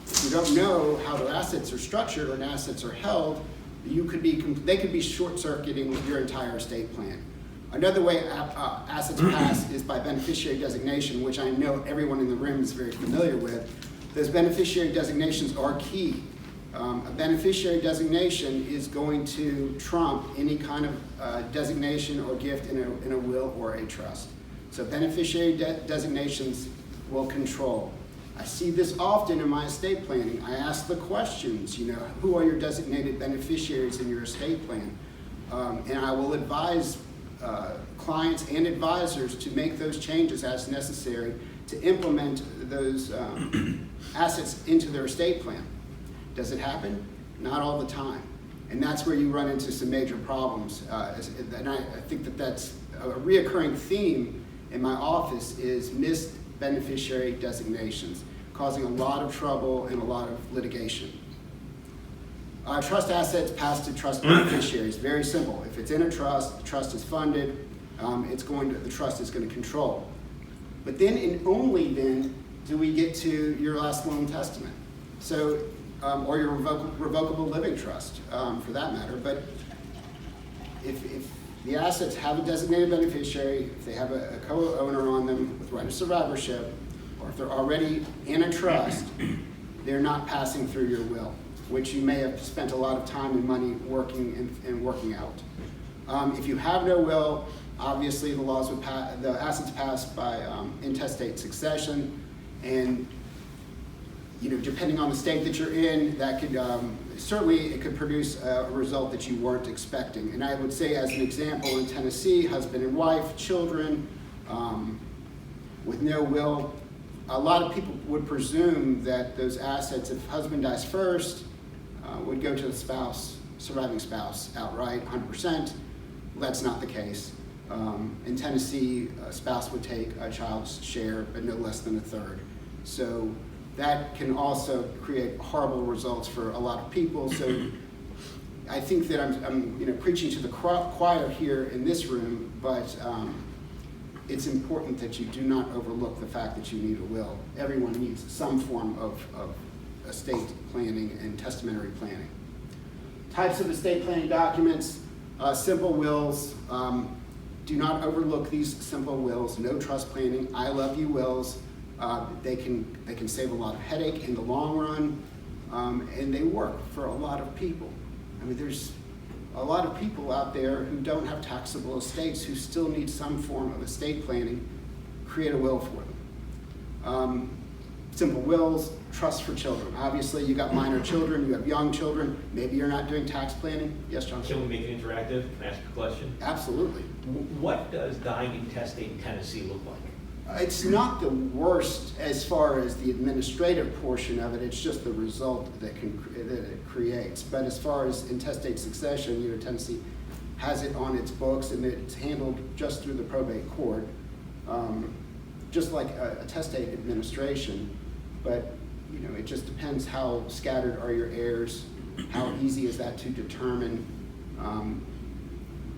If you don't know how their assets are structured or assets are held, they could be short-circuiting your entire estate plan. Another way assets pass is by beneficiary designation, which I know everyone in the room is very familiar with. Those beneficiary designations are key. A beneficiary designation is going to trump any kind of designation or gift in a will or a trust. So beneficiary designations will control. I see this often in my estate planning. I ask the questions, who are your designated beneficiaries in your estate plan? And I will advise clients and advisors to make those changes as necessary to implement those assets into their estate plan. Does it happen? Not all the time. And that's where you run into some major problems. And I think that's a reoccurring theme in my office is missed beneficiary designations, causing a lot of trouble and a lot of litigation. Trust assets pass to trust beneficiaries. Very simple. If it's in a trust, the trust is funded, the trust is going to control. But then and only then do we get to your last will and testament. So, or your revocable living trust, for that matter. But if the assets have a designated beneficiary, if they have a co-owner on them with right of survivorship, or if they're already in a trust, they're not passing through your will, which you may have spent a lot of time and money working and working out. If you have no will, obviously the assets pass by intestate succession, and depending on the state that you're in, that could certainly it could produce a result that you weren't expecting. And I would say, as an example, in Tennessee, husband and wife, children, with no will, a lot of people would presume that those assets, if husband dies first, would go to the surviving spouse outright, 100%. That's not the case. In Tennessee, a spouse would take a child's share, but no less than a third. So that can also create horrible results for a lot of people. So I think that I'm preaching to the choir here in this room, but it's important that you do not overlook the fact that you need a will. Everyone needs some form of estate planning and testamentary planning. Types of estate planning documents, simple wills. Do not overlook these simple wills. No trust planning. I love you wills. They can save a lot of headache in the long run, and they work for a lot of people. I mean, there's a lot of people out there who don't have taxable estates who still need some form of estate planning, create a will for them. Simple wills, trusts for children. Obviously, you got minor children, you have young children. Maybe you're not doing tax planning. Yes, John? Can we make it interactive? Can I ask a question? Absolutely. What does dying intestate in Tennessee look like? It's not the worst as far as the administrative portion of it. It's just the result that it creates. But as far as intestate succession, Tennessee has it on its books, and it's handled just through the probate court, just like a testate administration. But it just depends how scattered are your heirs, how easy is that to determine.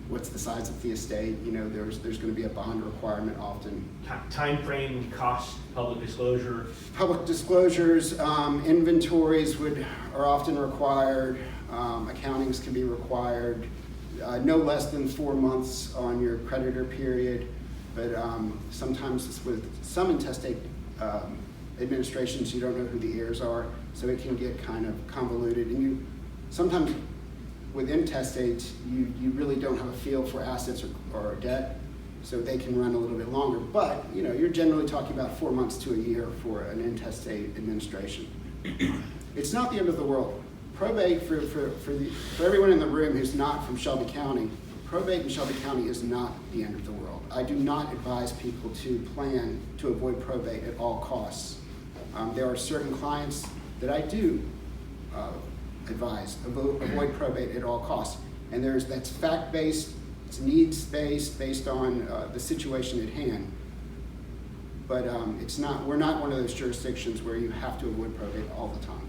What's the size of the estate? There's going to be a bond requirement often. Time frame, cost, public disclosure. Public disclosures, inventories are often required. Accountings can be required. No less than 4 months on your creditor period. But sometimes with some intestate administrations, you don't know who the heirs are, so it can get kind of convoluted. And sometimes with intestates, you really don't have a feel for assets or debt, so they can run a little bit longer. But you're generally talking about 4 months to a year for an intestate administration. It's not the end of the world. Probate, for everyone in the room who's not from Shelby County, probate in Shelby County is not the end of the world. I do not advise people to plan to avoid probate at all costs. There are certain clients that I do advise avoid probate at all costs, and that's fact-based, it's needs-based, based on the situation at hand. But we're not one of those jurisdictions where you have to avoid probate all the time.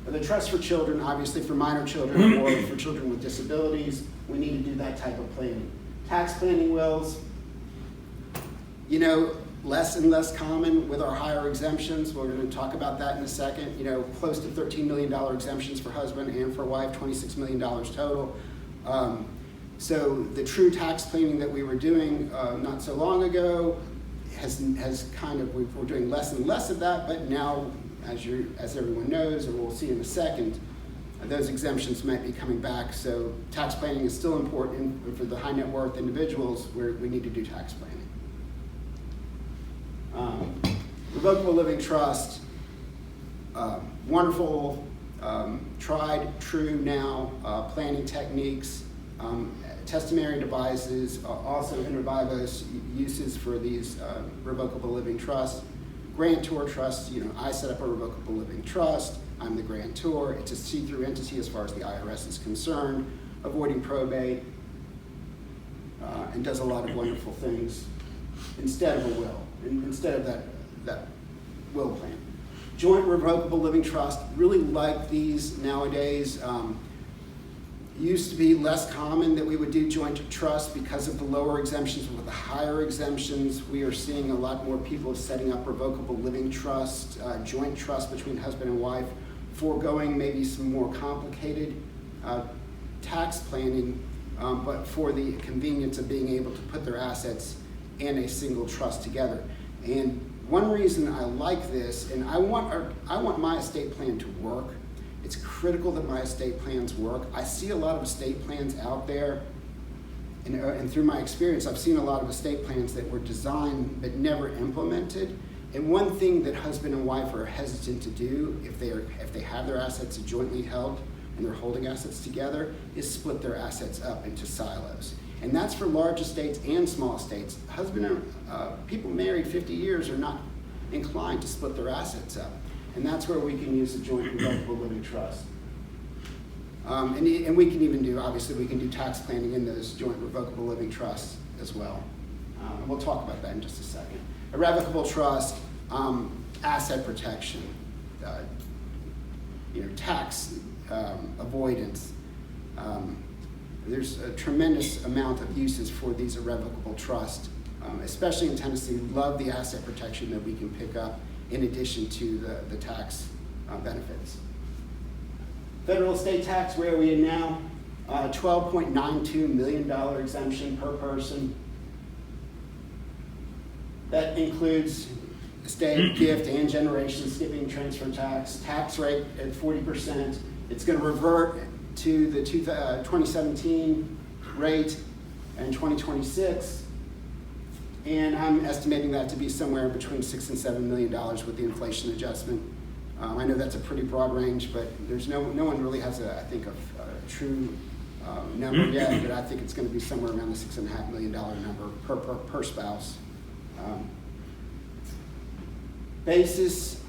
The trust for children, obviously for minor children or for children with disabilities, we need to do that type of planning. Tax planning wills, less and less common with our higher exemptions. We're going to talk about that in a second. Close to $13 million exemptions for husband and for wife, $26 million total. So the true tax planning that we were doing not so long ago has kind of, we're doing less and less of that, but now, as everyone knows, and we'll see in a second, those exemptions might be coming back. So tax planning is still important, and for the high net worth individuals, we need to do tax planning. Revocable living trust, wonderful, tried, true now planning techniques, testamentary devices, also inter vivos uses for these revocable living trusts. Grantor trusts, I set up a revocable living trust, I'm the grantor, it's a see-through entity as far as the IRS is concerned, avoiding probate, and does a lot of wonderful things instead of a will, instead of that will plan. Joint revocable living trust, really like these nowadays. Used to be less common that we would do joint trust because of the lower exemptions. With the higher exemptions, we are seeing a lot more people setting up revocable living trust, joint trust between husband and wife, foregoing maybe some more complicated tax planning, but for the convenience of being able to put their assets in a single trust together. And one reason I like this, and I want my estate plan to work. It's critical that my estate plans work. I see a lot of estate plans out there, and through my experience, I've seen a lot of estate plans that were designed but never implemented. And one thing that husband and wife are hesitant to do if they have their assets jointly held and they're holding assets together is split their assets up into silos. And that's for large estates and small estates. People married 50 years are not inclined to split their assets up. And that's where we can use the joint revocable living trust. And we can even do, obviously, we can do tax planning in those joint revocable living trusts as well. And we'll talk about that in just a second. Irrevocable trust, asset protection, tax avoidance. There's a tremendous amount of uses for these irrevocable trusts, especially in Tennessee. Love the asset protection that we can pick up in addition to the tax benefits. Federal estate tax, where are we in now? $12.92 million exemption per person. That includes estate, gift, and generation skipping transfer tax rate at 40%. It's going to revert to the 2017 rate in 2026, and I'm estimating that to be somewhere between $6 and $7 million with the inflation adjustment. I know that's a pretty broad range, but there's no one really has a true number yet, but I think it's going to be somewhere around the $6.5 million number per spouse. Basis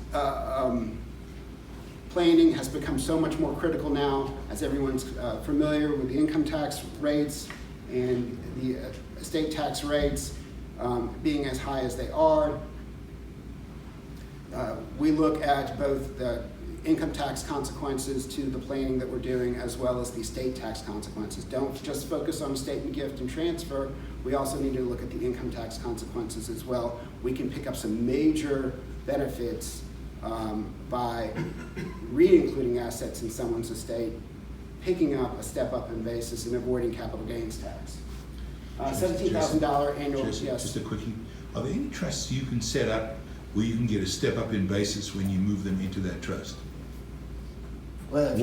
planning has become so much more critical now, as everyone's familiar with the income tax rates and the estate tax rates being as high as they are. We look at both the income tax consequences to the planning that we're doing, as well as the estate tax consequences. Don't just focus on estate and gift and transfer. We also need to look at the income tax consequences as well. We can pick up some major benefits by re-including assets in someone's estate, picking up a step up in basis, and avoiding capital gains tax. $17,000 annual, Jesse, yes. just a quickie. Are there any trusts you can set up where you can get a step up in basis when you move them into that trust? Well,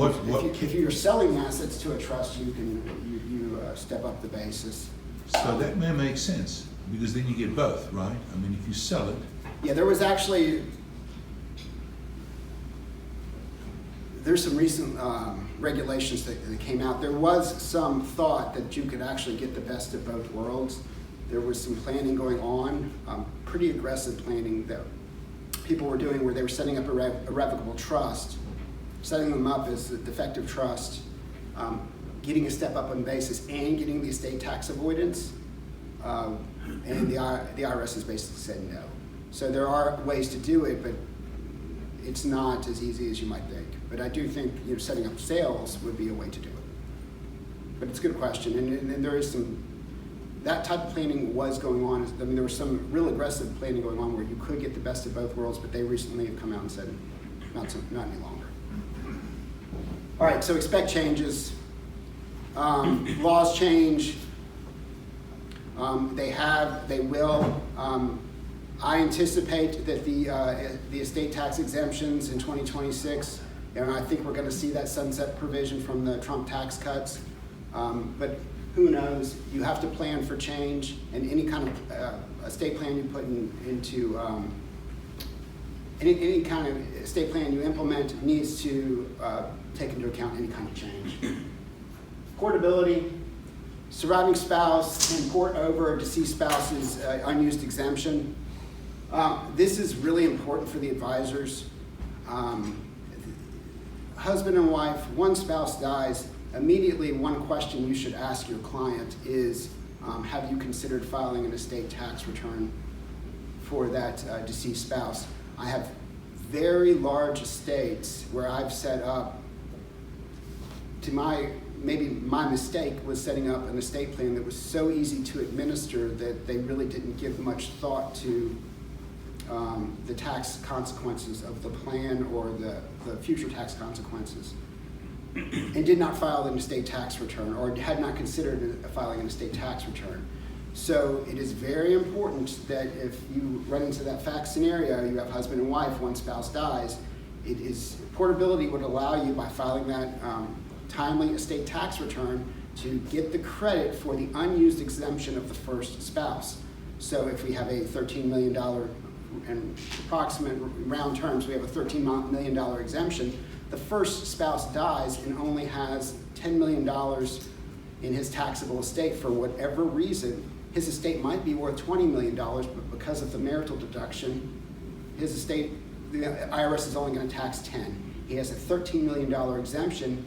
if you're selling assets to a trust, you can step up the basis. So that may make sense, because then you get both, right? I mean, if you sell it. Yeah, there's some recent regulations that came out. There was some thought that you could actually get the best of both worlds. There was some planning going on, pretty aggressive planning that people were doing, where they were setting up a revocable trust, setting them up as a defective trust, getting a step up on basis, and getting the estate tax avoidance. And the IRS has basically said no. So there are ways to do it, but it's not as easy as you might think. But I do think setting up sales would be a way to do it. But it's a good question, and there is some, that type of planning was going on. I mean, there was some real aggressive planning going on where you could get the best of both worlds, but they recently have come out and said not any longer. All right, so expect changes. Laws change. They will. I anticipate that the estate tax exemptions in 2026, and I think we're going to see that sunset provision from the Trump tax cuts. But who knows? You have to plan for change, and any kind of estate plan you put into any kind of estate plan you implement needs to take into account any kind of change. Portability. Surviving spouse can port over a deceased spouse's unused exemption. This is really important for the advisors. Husband and wife, one spouse dies, immediately one question you should ask your client is, have you considered filing an estate tax return for that deceased spouse? I have very large estates where I've set up, maybe my mistake was setting up an estate plan that was so easy to administer that they really didn't give much thought to the tax consequences of the plan or the future tax consequences, and did not file an estate tax return or had not considered filing an estate tax return. So it is very important that if you run into that fact scenario, you have husband and wife, one spouse dies, portability would allow you, by filing that timely estate tax return, to get the credit for the unused exemption of the first spouse. So if we have a $13 million, in approximate round terms, we have a $13 million exemption, the first spouse dies and only has $10 million in his taxable estate for whatever reason. His estate might be worth $20 million, but because of the marital deduction, his estate, the IRS is only going to tax 10. He has a $13 million exemption.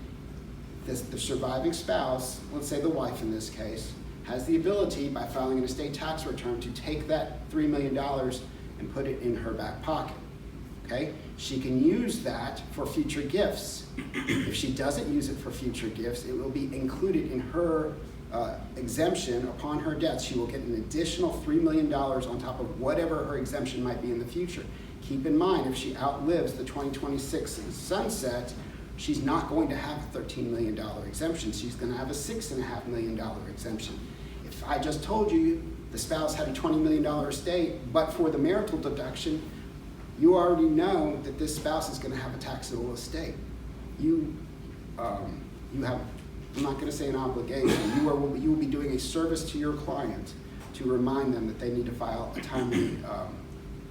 The surviving spouse, let's say the wife in this case, has the ability, by filing an estate tax return, to take that $3 million and put it in her back pocket. Okay? She can use that for future gifts. If she doesn't use it for future gifts, it will be included in her exemption. Upon her death, she will get an additional $3 million on top of whatever her exemption might be in the future. Keep in mind, if she outlives the 2026 sunset, she's not going to have a $13 million exemption. She's going to have a $6.5 million exemption. If I just told you the spouse had a $20 million estate, but for the marital deduction, you already know that this spouse is going to have a taxable estate. you have, I'm not gonna say an obligation, you will be doing a service to your client to remind them that they need to file a timely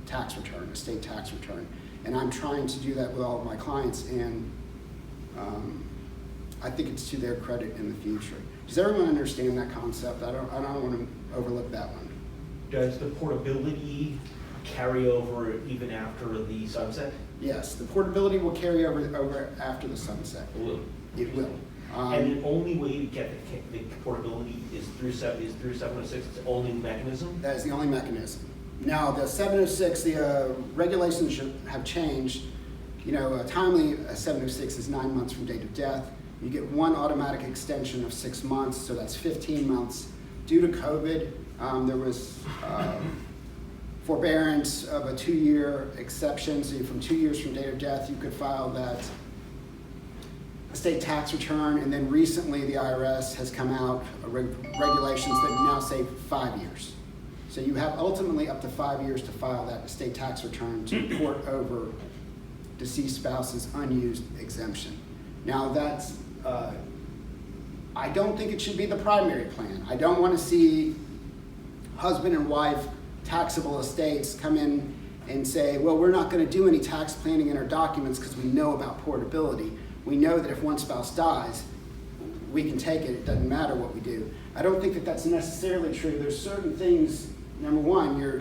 tax return, a state tax return. And I'm trying to do that with all of my clients, and I think it's to their credit in the future. Does everyone understand that concept? I don't want to overlook that one. Does the portability carry over even after the sunset? Yes, the portability will carry over after the sunset. Will. It will. And the only way to get the portability is through 706. It's the only mechanism. That is the only mechanism. Now, the 706, the regulations have changed. You know, a timely 706 is 9 months from date of death. You get one automatic extension of 6 months, so that's 15 months. Due to COVID, there was forbearance of a 2-year exception. So from 2 years from date of death, you could file that estate tax return. And then recently, the IRS has come out regulations that now say 5 years. So you have ultimately up to 5 years to file that estate tax return to port over deceased spouse's unused exemption. Now that's, I don't think it should be the primary plan. I don't want to see husband and wife taxable estates come in and say, well, we're not going to do any tax planning in our documents because we know about portability. We know that if one spouse dies, we can take it. It doesn't matter what we do. I don't think that that's necessarily true. There's certain things, number one, you're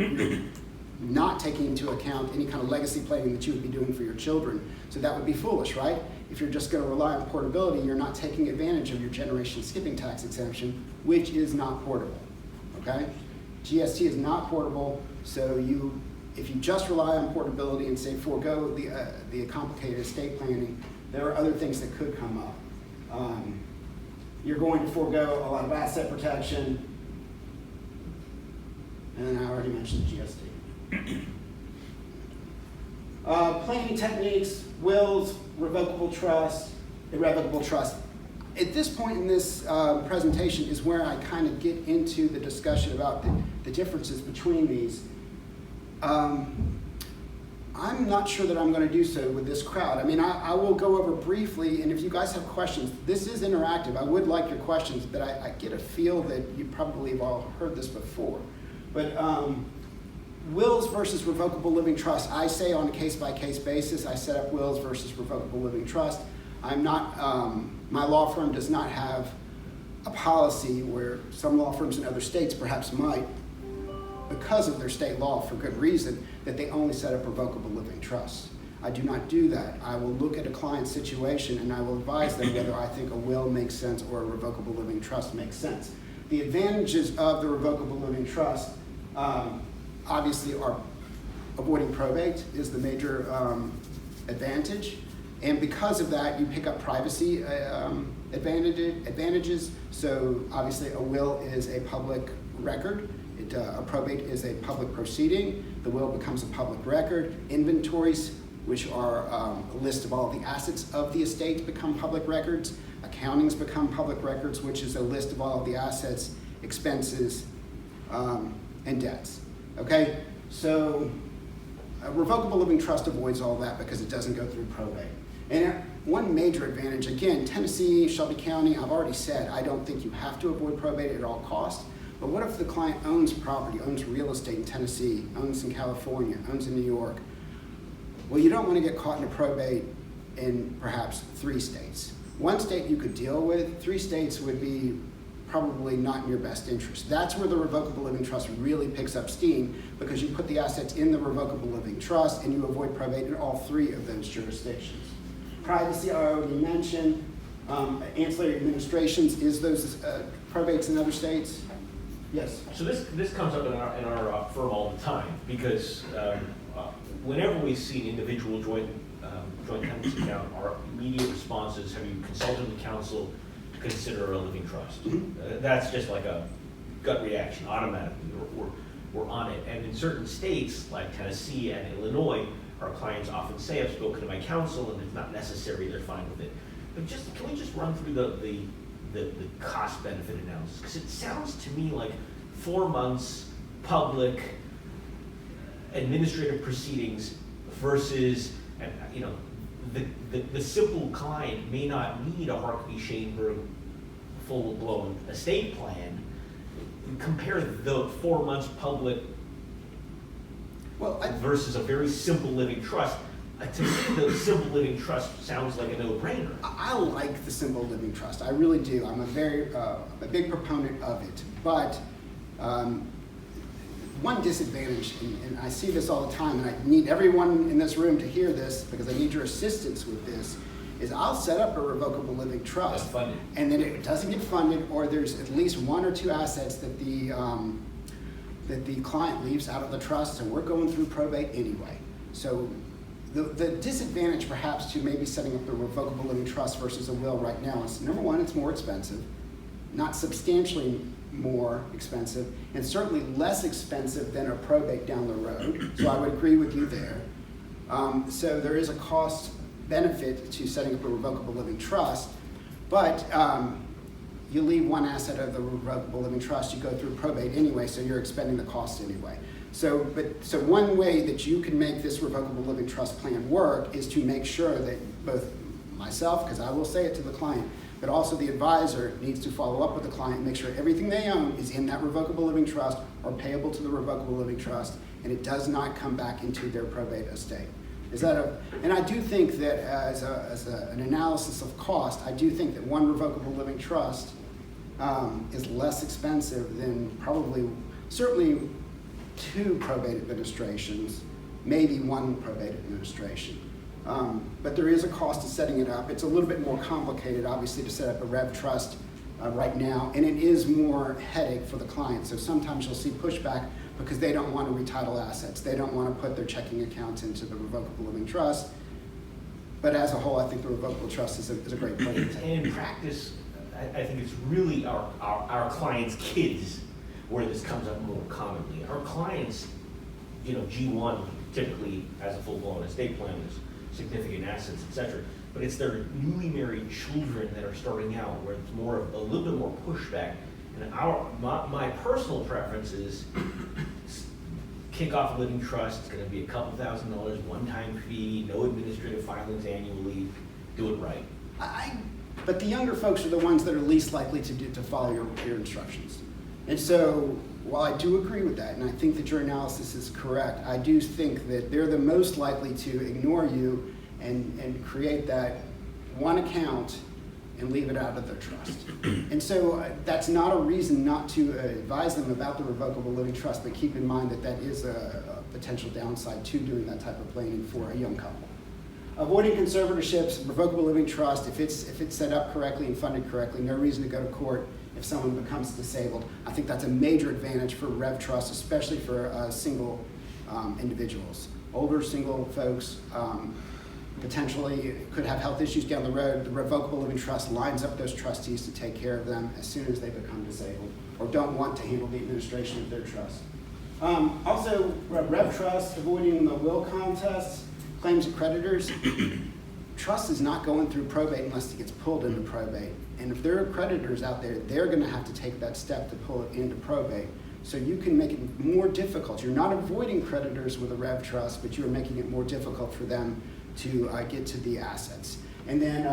not taking into account any kind of legacy planning that you would be doing for your children. So that would be foolish, right? If you're just going to rely on portability, you're not taking advantage of your generation skipping tax exemption, which is not portable, okay? GST is not portable, so if you just rely on portability and say forego the complicated estate planning, there are other things that could come up. You're going to forego a lot of asset protection, and I already mentioned GST. Planning techniques, wills, revocable trust, irrevocable trust. At this point in this presentation is where I kind of get into the discussion about the differences between these. I'm not sure that I'm going to do so with this crowd. I mean, I will go over briefly, and if you guys have questions, this is interactive. I would like your questions, but I get a feel that you probably have all heard this before. But wills versus revocable living trust, I say on a case-by-case basis. I set up wills versus revocable living trust. I'm not, my law firm does not have a policy where some law firms in other states perhaps might, because of their state law for good reason, that they only set up revocable living trusts. I do not do that. I will look at a client's situation and I will advise them whether I think a will makes sense or a revocable living trust makes sense. The advantages of the revocable living trust obviously are avoiding probate is the major advantage. And because of that, you pick up privacy advantages. So obviously a will is a public record. A probate is a public proceeding. The will becomes a public record. Inventories, which are a list of all the assets of the estate, become public records. Accountings become public records, which is a list of all of the assets, expenses, and debts. Okay, so a revocable living trust avoids all that because it doesn't go through probate. And one major advantage, again, Tennessee, Shelby County, I've already said, I don't think you have to avoid probate at all costs. But what if the client owns property, owns real estate in Tennessee, owns in California, owns in New York? Well, you don't want to get caught in a probate in perhaps 3 states. 1 state you could deal with, 3 states would be probably not in your best interest. That's where the revocable living trust really picks up steam, because you put the assets in the revocable living trust and you avoid probate in all 3 of those jurisdictions. Privacy, I already mentioned. Ancillary administrations, is those probates in other states? Yes. So this comes up in our firm all the time, because whenever we see an individual joint tenancy account, our immediate response is, have you consulted with counsel to consider a living trust? Mm-hmm. That's just like a gut reaction, automatically. We're on it. And in certain states, like Tennessee and Illinois, our clients often say, I've spoken to my counsel and it's not necessary, they're fine with it. But can we just run through the cost benefit analysis? Because it sounds to me like 4 months public administrative proceedings versus the simple client may not need a Harkavy Shainberg full-blown estate plan. Compare the 4 months public versus a very simple living trust. To me, the simple living trust sounds like a no-brainer. I like the simple living trust. I really do. I'm a big proponent of it. But one disadvantage, and I see this all the time, and I need everyone in this room to hear this because I need your assistance with this, is I'll set up a revocable living trust, and then it doesn't get funded, or there's at least 1 or 2 assets that the client leaves out of the trust, and we're going through probate anyway. So the disadvantage perhaps to maybe setting up a revocable living trust versus a will right now is, number one, it's more expensive, not substantially more expensive, and certainly less expensive than a probate down the road. So I would agree with you there. So there is a cost benefit to setting up a revocable living trust, but you leave 1 asset of the revocable living trust, you go through probate anyway, so you're expending the cost anyway. So one way that you can make this revocable living trust plan work is to make sure that both myself, because I will say it to the client, but also the advisor needs to follow up with the client, make sure everything they own is in that revocable living trust or payable to the revocable living trust, and it does not come back into their probate estate. And I do think that as an analysis of cost, I do think that 1 revocable living trust is less expensive than certainly 2 probate administrations, maybe 1 probate administration. But there is a cost to setting it up. It's a little bit more complicated, obviously, to set up a rev trust right now, and it is more headache for the client. So sometimes you'll see pushback because they don't want to retitle assets. They don't want to put their checking accounts into the revocable living trust. But as a whole, I think the revocable trust is a great plan. And in practice, I think it's really our clients' kids where this comes up more commonly. Our clients, G1 typically has a full-blown estate plan, with significant assets, etc. But it's their newly married children that are starting out where it's a little bit more pushback. And my personal preference is kick off a living trust. It's going to be a couple $1,000s, one-time fee, no administrative filings annually. Do it right. But the younger folks are the ones that are least likely to follow your instructions. And so, while I do agree with that, and I think that your analysis is correct, I do think that they're the most likely to ignore you and create that 1 account and leave it out of their trust. And so that's not a reason not to advise them about the revocable living trust, but keep in mind that is a potential downside to doing that type of planning for a young couple. Avoiding conservatorships, revocable living trust, if it's set up correctly and funded correctly, no reason to go to court if someone becomes disabled. I think that's a major advantage for rev trust, especially for single individuals. Older single folks potentially could have health issues down the road. The revocable living trust lines up those trustees to take care of them as soon as they become disabled or don't want to handle the administration of their trust. Also, rev trust, avoiding the will contests, claims of creditors. Trust is not going through probate unless it gets pulled into probate. And if there are creditors out there, they're going to have to take that step to pull it into probate. So you can make it more difficult. You're not avoiding creditors with a rev trust, but you're making it more difficult for them to get to the assets. And then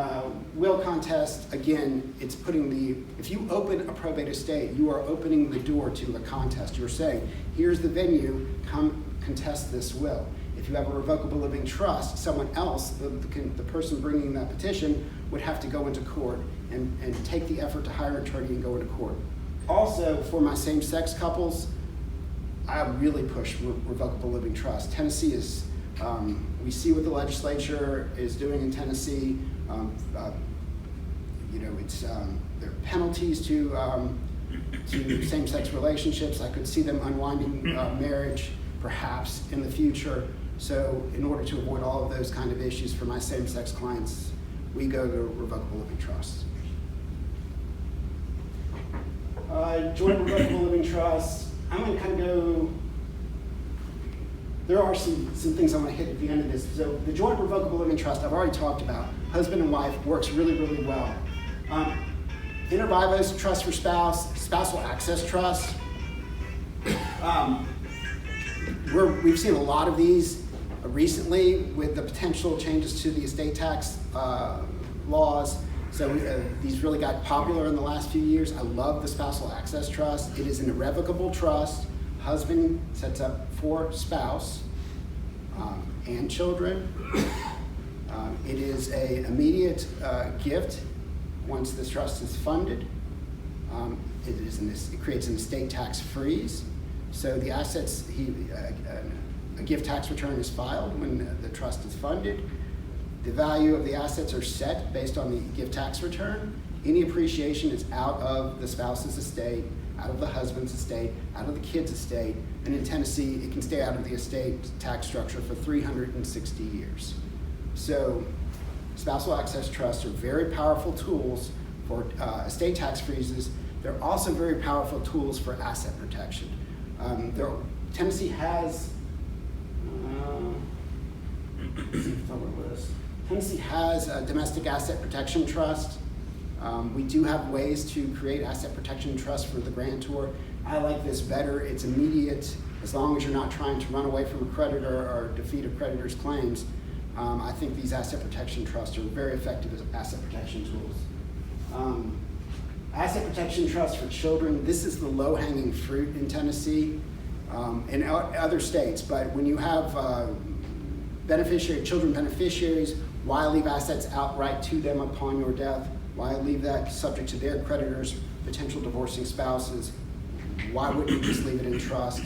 will contest, again, it's if you open a probate estate, you are opening the door to a contest. You're saying, here's the venue, come contest this will. If you have a revocable living trust, someone else, the person bringing that petition, would have to go into court and take the effort to hire an attorney and go into court. Also, for my same-sex couples, I really push revocable living trust. Tennessee is, we see what the legislature is doing in Tennessee. There are penalties to same-sex relationships. I could see them unwinding marriage, perhaps, in the future. So in order to avoid all of those kind of issues for my same-sex clients, we go to revocable living trust. Joint revocable living trust, I'm going to kind of go, there are some things I want to hit at the end of this. So the joint revocable living trust, I've already talked about. Husband and wife works really, really well. Inter vivos, trust for spouse, spousal access trust. We've seen a lot of these. Recently, with the potential changes to the estate tax laws, so these really got popular in the last few years. I love the spousal access trust. It is an irrevocable trust. Husband sets up for spouse and children. It is an immediate gift once this trust is funded. It creates an estate tax freeze. So the assets, a gift tax return is filed when the trust is funded. The value of the assets are set based on the gift tax return. Any appreciation is out of the spouse's estate, out of the husband's estate, out of the kid's estate, and in Tennessee, it can stay out of the estate tax structure for 360 years. So spousal access trusts are very powerful tools for estate tax freezes. They're also very powerful tools for asset protection. Tennessee has, Tennessee has a domestic asset protection trust. We do have ways to create asset protection trust for the grantor. I like this better. It's immediate, as long as you're not trying to run away from a creditor or defeat a creditor's claims. I think these asset protection trusts are very effective as asset protection tools. Asset protection trust for children, this is the low-hanging fruit in Tennessee and other states, but when you have children beneficiaries, why leave assets outright to them upon your death? Why leave that subject to their creditors, potential divorcing spouses? Why wouldn't you just leave it in trust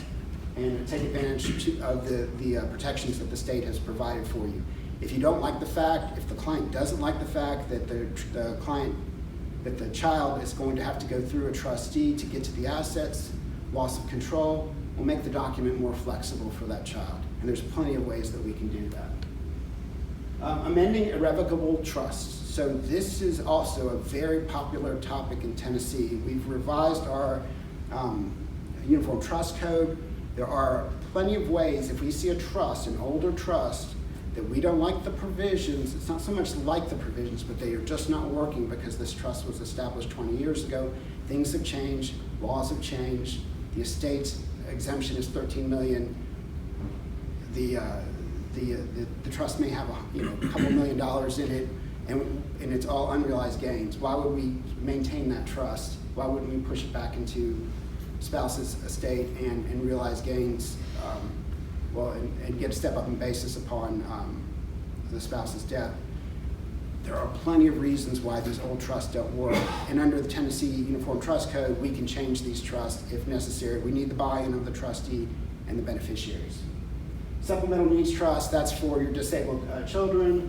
and take advantage of the protections that the state has provided for you? If you don't like the fact, if the client doesn't like the fact that the child is going to have to go through a trustee to get to the assets, loss of control, we'll make the document more flexible for that child. And there's plenty of ways that we can do that. Amending irrevocable trusts. So this is also a very popular topic in Tennessee. We've revised our Uniform Trust Code. There are plenty of ways, if we see a trust, an older trust, that we don't like the provisions, it's not so much like the provisions, but they are just not working because this trust was established 20 years ago. Things have changed, laws have changed. The estate exemption is $13 million. The trust may have a couple $1 million in it, and it's all unrealized gains. Why would we maintain that trust? Why wouldn't we push it back into spouse's estate and realize gains? And get a step up in basis upon the spouse's death. There are plenty of reasons why these old trusts don't work. And under the Tennessee Uniform Trust Code, we can change these trusts if necessary. We need the buy-in of the trustee and the beneficiaries. Supplemental Needs Trust, that's for your disabled children,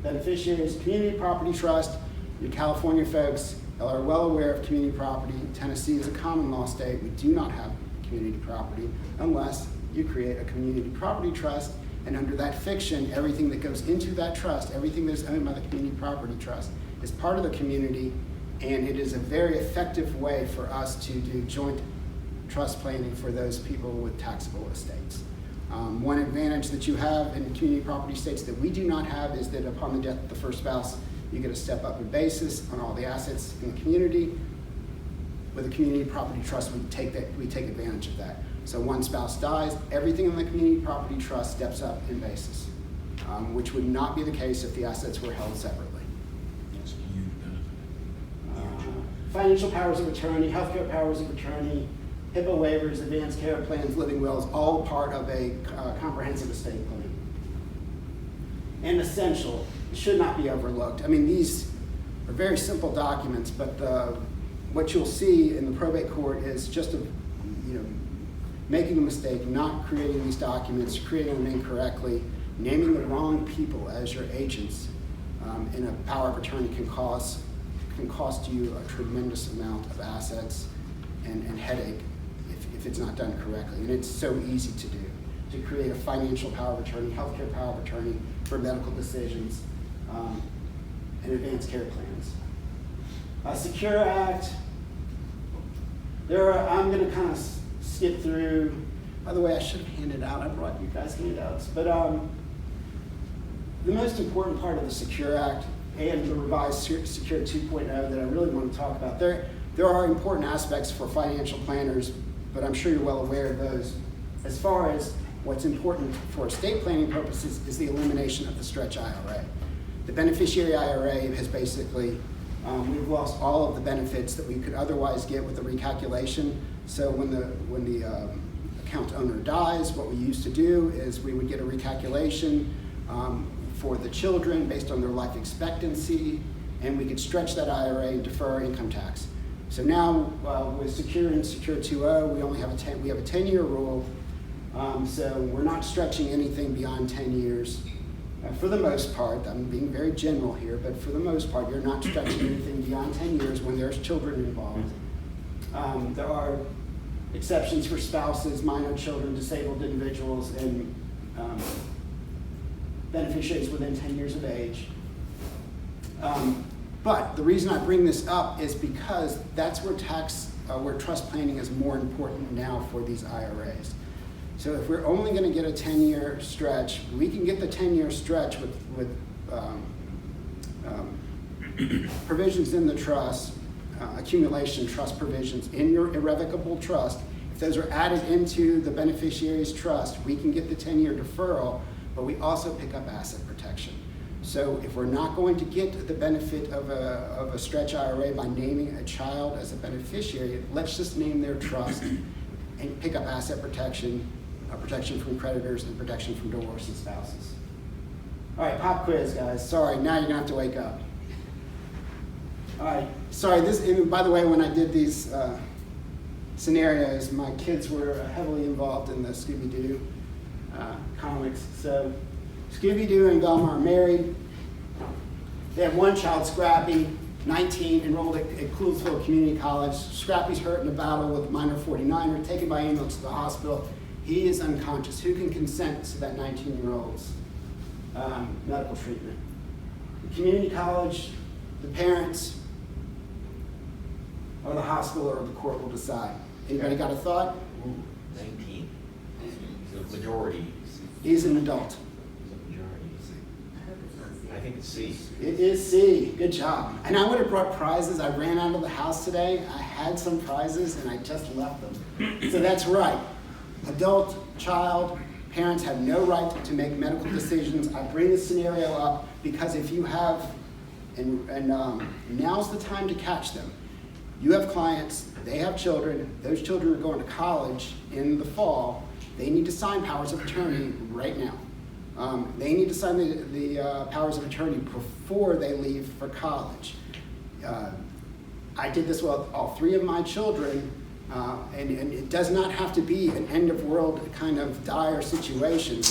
beneficiaries. Community Property Trust, your California folks are well aware of community property. Tennessee is a common law state. We do not have community property unless you create a community property trust, and under that fiction, everything that goes into that trust, everything that is owned by the community property trust is part of the community, and it is a very effective way for us to do joint trust planning for those people with taxable estates. One advantage that you have in community property states that we do not have is that upon the death of the first spouse, you get a step up in basis on all the assets in the community. With a community property trust, we take advantage of that. So one spouse dies, everything in the community property trust steps up in basis, which would not be the case if the assets were held separately. That's a huge benefit. Financial powers of attorney, healthcare powers of attorney, HIPAA waivers, advanced care plans, living wills, all part of a comprehensive estate plan. And essential, should not be overlooked. I mean, these are very simple documents, but what you'll see in the probate court is just making a mistake, not creating these documents, creating them incorrectly, naming the wrong people as your agents in a power of attorney can cost you a tremendous amount of assets and headache if it's not done correctly. And it's so easy to do, to create a financial power of attorney, healthcare power of attorney for medical decisions, and advanced care plans. Secure Act. I'm going to kind of skip through. By the way, I should have handed out. I brought you guys handouts. But the most important part of the Secure Act and the revised Secure 2.0 that I really want to talk about, there are important aspects for financial planners, but I'm sure you're well aware of those. As far as What's important for estate planning purposes is the elimination of the stretch IRA. The beneficiary IRA has basically, we've lost all of the benefits that we could otherwise get with the recalculation. So when the account owner dies, what we used to do is we would get a recalculation for the children based on their life expectancy, and we could stretch that IRA and defer income tax. So now with Secure and Secure 2.0, we only have a 10-year rule. So we're not stretching anything beyond 10 years. For the most part, I'm being very general here, but for the most part, you're not stretching anything beyond 10 years when there's children involved. There are exceptions for spouses, minor children, disabled individuals, and beneficiaries within 10 years of age. But the reason I bring this up is because that's where where trust planning is more important now for these IRAs. So if we're only going to get a 10-year stretch, we can get the 10-year stretch with provisions in the trust, accumulation trust provisions in your irrevocable trust. If those are added into the beneficiary's trust, we can get the 10-year deferral, but we also pick up asset protection. So if we're not going to get the benefit of a stretch IRA by naming a child as a beneficiary, let's just name their trust and pick up asset protection, protection from creditors, and protection from divorced spouses. All right, pop quiz, guys. Sorry, now you're gonna have to wake up. All right, sorry, and by the way, when I did these scenarios, my kids were heavily involved in the Scooby-Doo comics. So Scooby-Doo and Velma are married. They have one child, Scrappy, 19, enrolled at Coolsville Community College. Scrappy's hurt in a battle with a minor 49er, taken by ambulance to the hospital. He is unconscious. Who can consent to that 19-year-old's medical treatment? The community college, the parents, or the hospital, or the court will decide. Anybody got a thought? 19. The majority. He's an adult. I think it's C. It is C. Good job. And I would have brought prizes. I ran out of the house today. I had some prizes and I just left them. So that's right. Adult, child, parents have no right to make medical decisions. I bring this scenario up because if you have, and now's the time to catch them. You have clients, they have children, those children are going to college in the fall. They need to sign powers of attorney right now. They need to sign the powers of attorney before they leave for college. I did this with all three of my children, and it does not have to be an end-of-world kind of dire situation.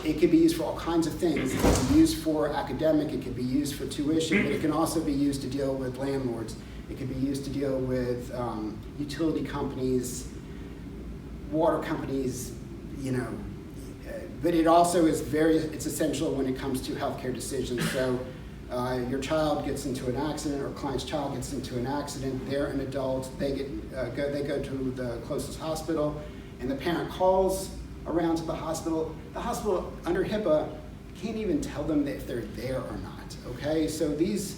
It can be used for all kinds of things. It can be used for academic, it can be used for tuition, but it can also be used to deal with landlords. It can be used to deal with utility companies, water companies, but it also is it's essential when it comes to healthcare decisions. So your child gets into an accident, or a client's child gets into an accident, they're an adult, they go to the closest hospital, and the parent calls around to the hospital. The hospital, under HIPAA, can't even tell them if they're there or not, okay? So these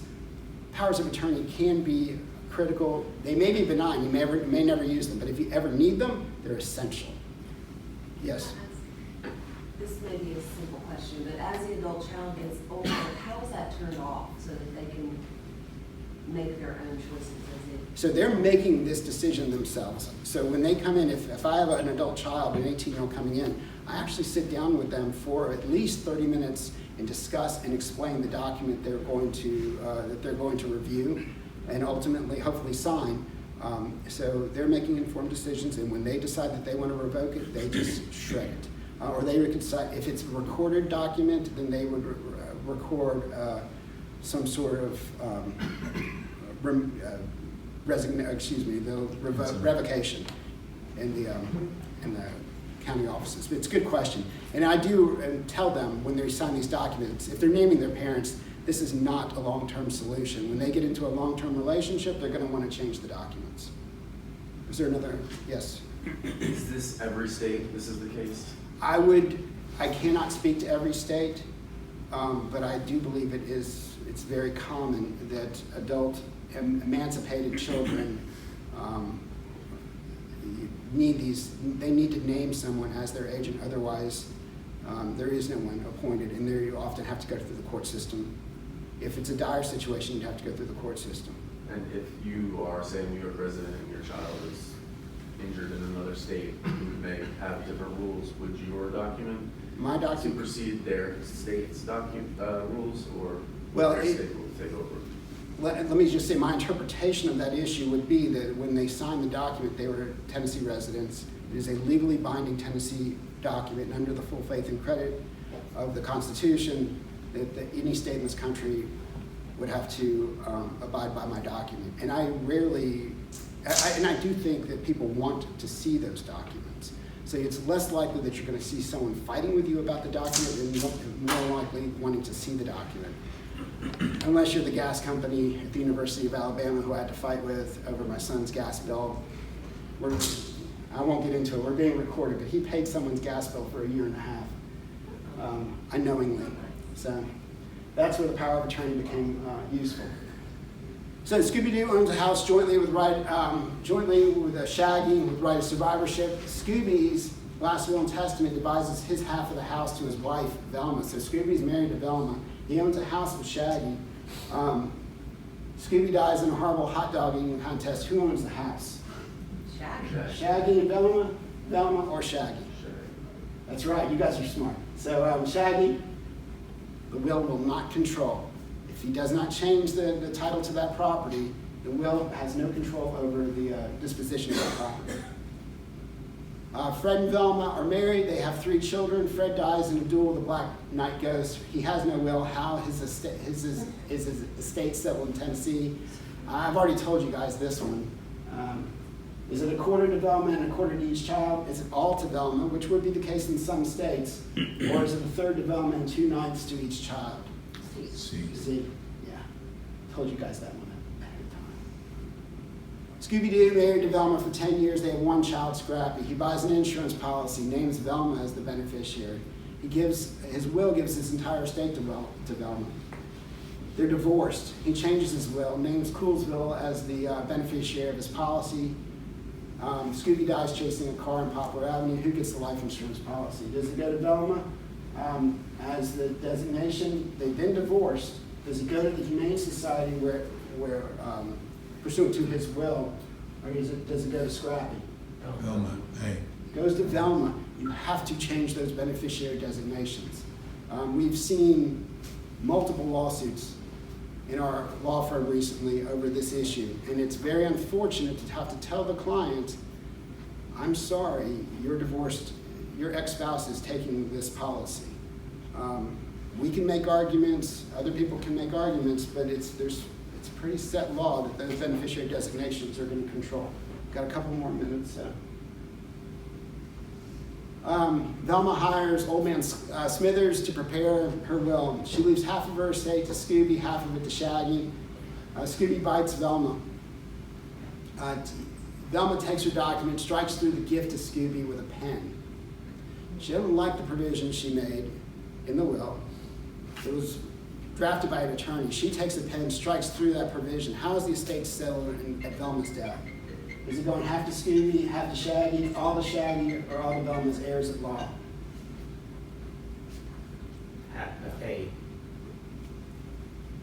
powers of attorney can be critical. They may be benign, you may never use them, but if you ever need them, they're essential. Yes? This may be a simple question, but as the adult child gets older, how is that turned off so that they can make their own choices? So they're making this decision themselves. So when they come in, if I have an adult child, an 18-year-old coming in, I actually sit down with them for at least 30 minutes and discuss and explain the document that they're going to review and ultimately, hopefully, sign. So they're making informed decisions, and when they decide that they want to revoke it, they just shred it. Or they would decide, if it's a recorded document, then they would record some sort of revocation in the county offices. But it's a good question. And I do tell them when they sign these documents, if they're naming their parents, this is not a long-term solution. When they get into a long-term relationship, they're going to want to change the documents. Is there another? Yes? Is this every state this is the case? I cannot speak to every state, but I do believe it's very common that adult emancipated children they need to name someone as their agent, otherwise there is no one appointed, and there you often have to go through the court system. If it's a dire situation, you'd have to go through the court system. And if you are, say, a New York resident and your child is injured in another state who may have different rules, would your document My document, supersede their state's rules, or Well, their state will take over? let me just say, my interpretation of that issue would be that when they signed the document, they were Tennessee residents. It is a legally binding Tennessee document, and under the full faith and credit of the Constitution, that any state in this country would have to abide by my document. And I do think that people want to see those documents. So it's less likely that you're going to see someone fighting with you about the document and more likely wanting to see the document. Unless you're the gas company at the University of Alabama who I had to fight with over my son's gas bill. I won't get into it, we're being recorded, but he paid someone's gas bill for 1.5 years, unknowingly. So that's where the power of attorney became useful. So Scooby-Doo owns a house jointly with Shaggy with right of survivorship. Scooby's last will and testament divides his half of the house to his wife, Velma. So Scooby's married to Velma. He owns a house with Shaggy. Scooby dies in a horrible hot dog eating contest. Who owns the house? Shaggy. Shaggy and Velma? Velma or Shaggy? That's right, you guys are smart. So Shaggy, the will not control. If he does not change the title to that property, the will has no control over the disposition of that property. Fred and Velma are married. They have 3 children. Fred dies in a duel with the Black Knight Ghost. He has no will. How his estate settled in Tennessee. I've already told you guys this one. Is it a quarter to Velma and a quarter to each child? Is it all to Velma, which would be the case in some states? Or is it a third to Velma and 2/9 to each child? See? Yeah. Told you guys that one ahead of time. Scooby-Doo married to Velma for 10 years. They have 1 child, Scrappy. He buys an insurance policy, names Velma as the beneficiary. His will gives his entire estate to Velma. They're divorced. He changes his will, names Coolsville as the beneficiary of his policy. Scooby dies chasing a car on Poplar Avenue. Who gets the life insurance policy? Does it go to Velma as the designation? They've been divorced. Does it go to the Humane Society where pursuant to his will, or does it go to Scrappy? Velma, hey. It goes to Velma. You have to change those beneficiary designations. We've seen multiple lawsuits in our law firm recently over this issue, and it's very unfortunate to have to tell the client, I'm sorry, you're divorced, your ex-spouse is taking this policy. We can make arguments, other people can make arguments, but it's pretty set law that those beneficiary designations are going to control. Got a couple more minutes. Velma hires old man Smithers to prepare her will. She leaves half of her estate to Scooby, half of it to Shaggy. Scooby bites Velma. Velma takes her document, strikes through the gift to Scooby with a pen. She doesn't like the provision she made in the will. It was drafted by an attorney. She takes a pen, strikes through that provision. How is the estate settled at Velma's death? Is it going half to Scooby, half to Shaggy, all to Shaggy, or all to Velma's heirs at law? A.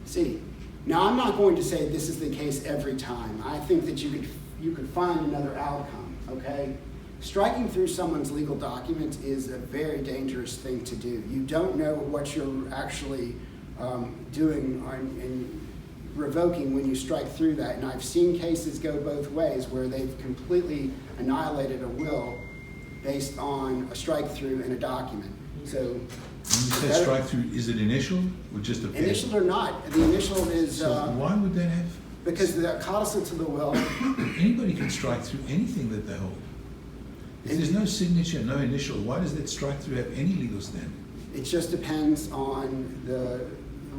See, now I'm not going to say this is the case every time. I think that you could find another outcome, okay? Striking through someone's legal documents is a very dangerous thing to do. You don't know what you're actually doing and revoking when you strike through that. And I've seen cases go both ways where they've completely annihilated a will based on a strike through in a document. So When you say strike through, is it initial or just a pen? initial or not, the initial is So why would that have? because the codicil to the will. Anybody can strike through anything that they hold. If there's no signature, no initial, why does that strike through have any legal standing? It just depends on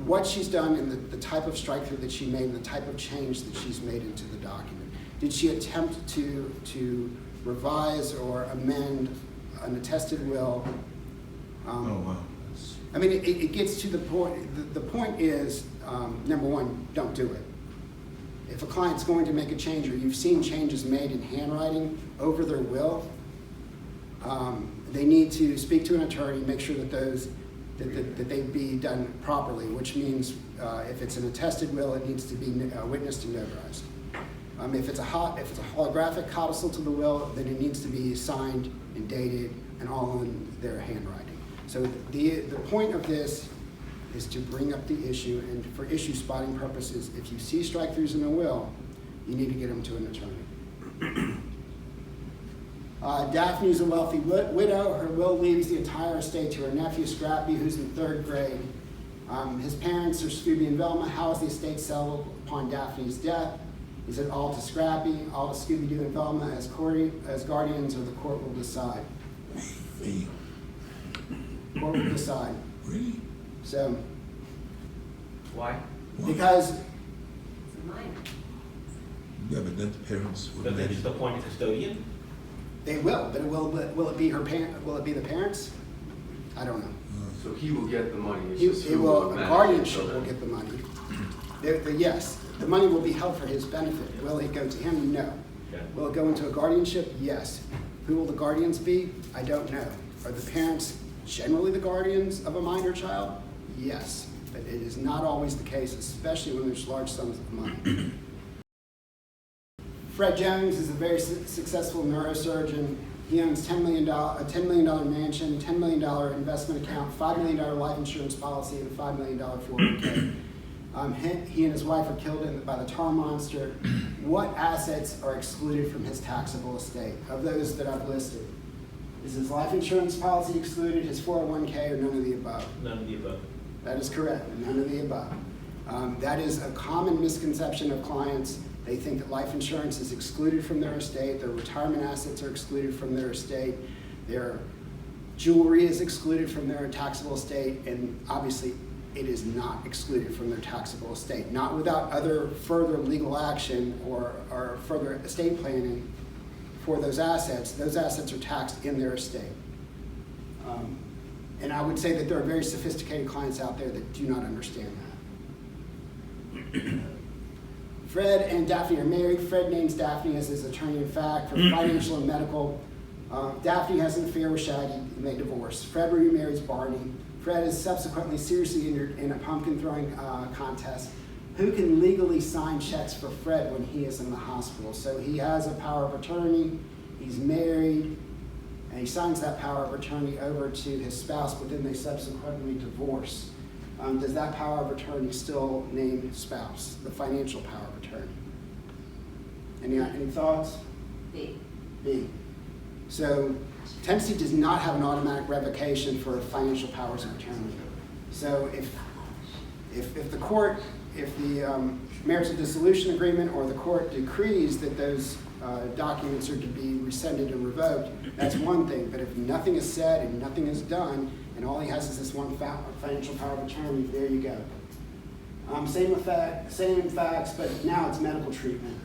what she's done and the type of strike through that she made and the type of change that she's made into the document. Did she attempt to revise or amend an attested will? Oh, wow. I mean, it gets to the point. The point is, number one, don't do it. if a client's going to make a change, or you've seen changes made in handwriting over their will, they need to speak to an attorney, make sure that that they be done properly, which means if it's an attested will, it needs to be witnessed and notarized. If it's a holographic codicil to the will, then it needs to be signed and dated and all in their handwriting. So the point of this is to bring up the issue, and for issue spotting purposes, if you see strike-throughs in a will, you need to get them to an attorney. Daphne's a wealthy widow. Her will leaves the entire estate to her nephew, Scrappy, who's in 3rd grade. His parents are Scooby and Velma. How is the estate settled upon Daphne's death? Is it all to Scrappy, all to Scooby-Doo and Velma as guardians, or the court will decide? Me. Court will decide. Really? So, Why? because It's a minor. Yeah, but then the parents would But then maybe. just appoint a custodian? they will, but will it be her parent? Will it be the parents? I don't know. So he will get the money. It's He just who will, a manage guardianship it. will get the money. Yes, the money will be held for his benefit. Will it go to him? No. Okay. Will it go into a guardianship? Yes. Who will the guardians be? I don't know. Are the parents generally the guardians of a minor child? Yes, but it is not always the case, especially when there's large sums of money. Fred Jones is a very successful neurosurgeon. He owns a $10 million mansion, $10 million investment account, $5 million life insurance policy, and a $5 million 401k. He and his wife were killed by the tar monster. What assets are excluded from his taxable estate? Of those that I've listed, is his life insurance policy excluded, his 401k, or none of the above? None of the above. That is correct, none of the above. That is a common misconception of clients. They think that life insurance is excluded from their estate, their retirement assets are excluded from their estate, their jewelry is excluded from their taxable estate, and obviously it is not excluded from their taxable estate. Not without other further legal action or further estate planning for those assets. Those assets are taxed in their estate. And I would say that there are very sophisticated clients out there that do not understand that. Fred and Daphne are married. Fred names Daphne as his attorney in fact for financial and medical. Daphne has an affair with Shaggy and they divorce. Fred remarries Barney. Fred is subsequently seriously injured in a pumpkin throwing contest. Who can legally sign checks for Fred when he is in the hospital? So he has a power of attorney, he's married, and he signs that power of attorney over to his spouse, but then they subsequently divorce. Does that power of attorney still name spouse, the financial power of attorney? Any thoughts? B. B. So Tennessee does not have an automatic revocation for financial powers of attorney. So if the marital dissolution agreement or the court decrees that those documents are to be rescinded and revoked, that's one thing. But if nothing is said and nothing is done, and all he has is this one financial power of attorney, there you go. Same facts, but now it's medical treatment.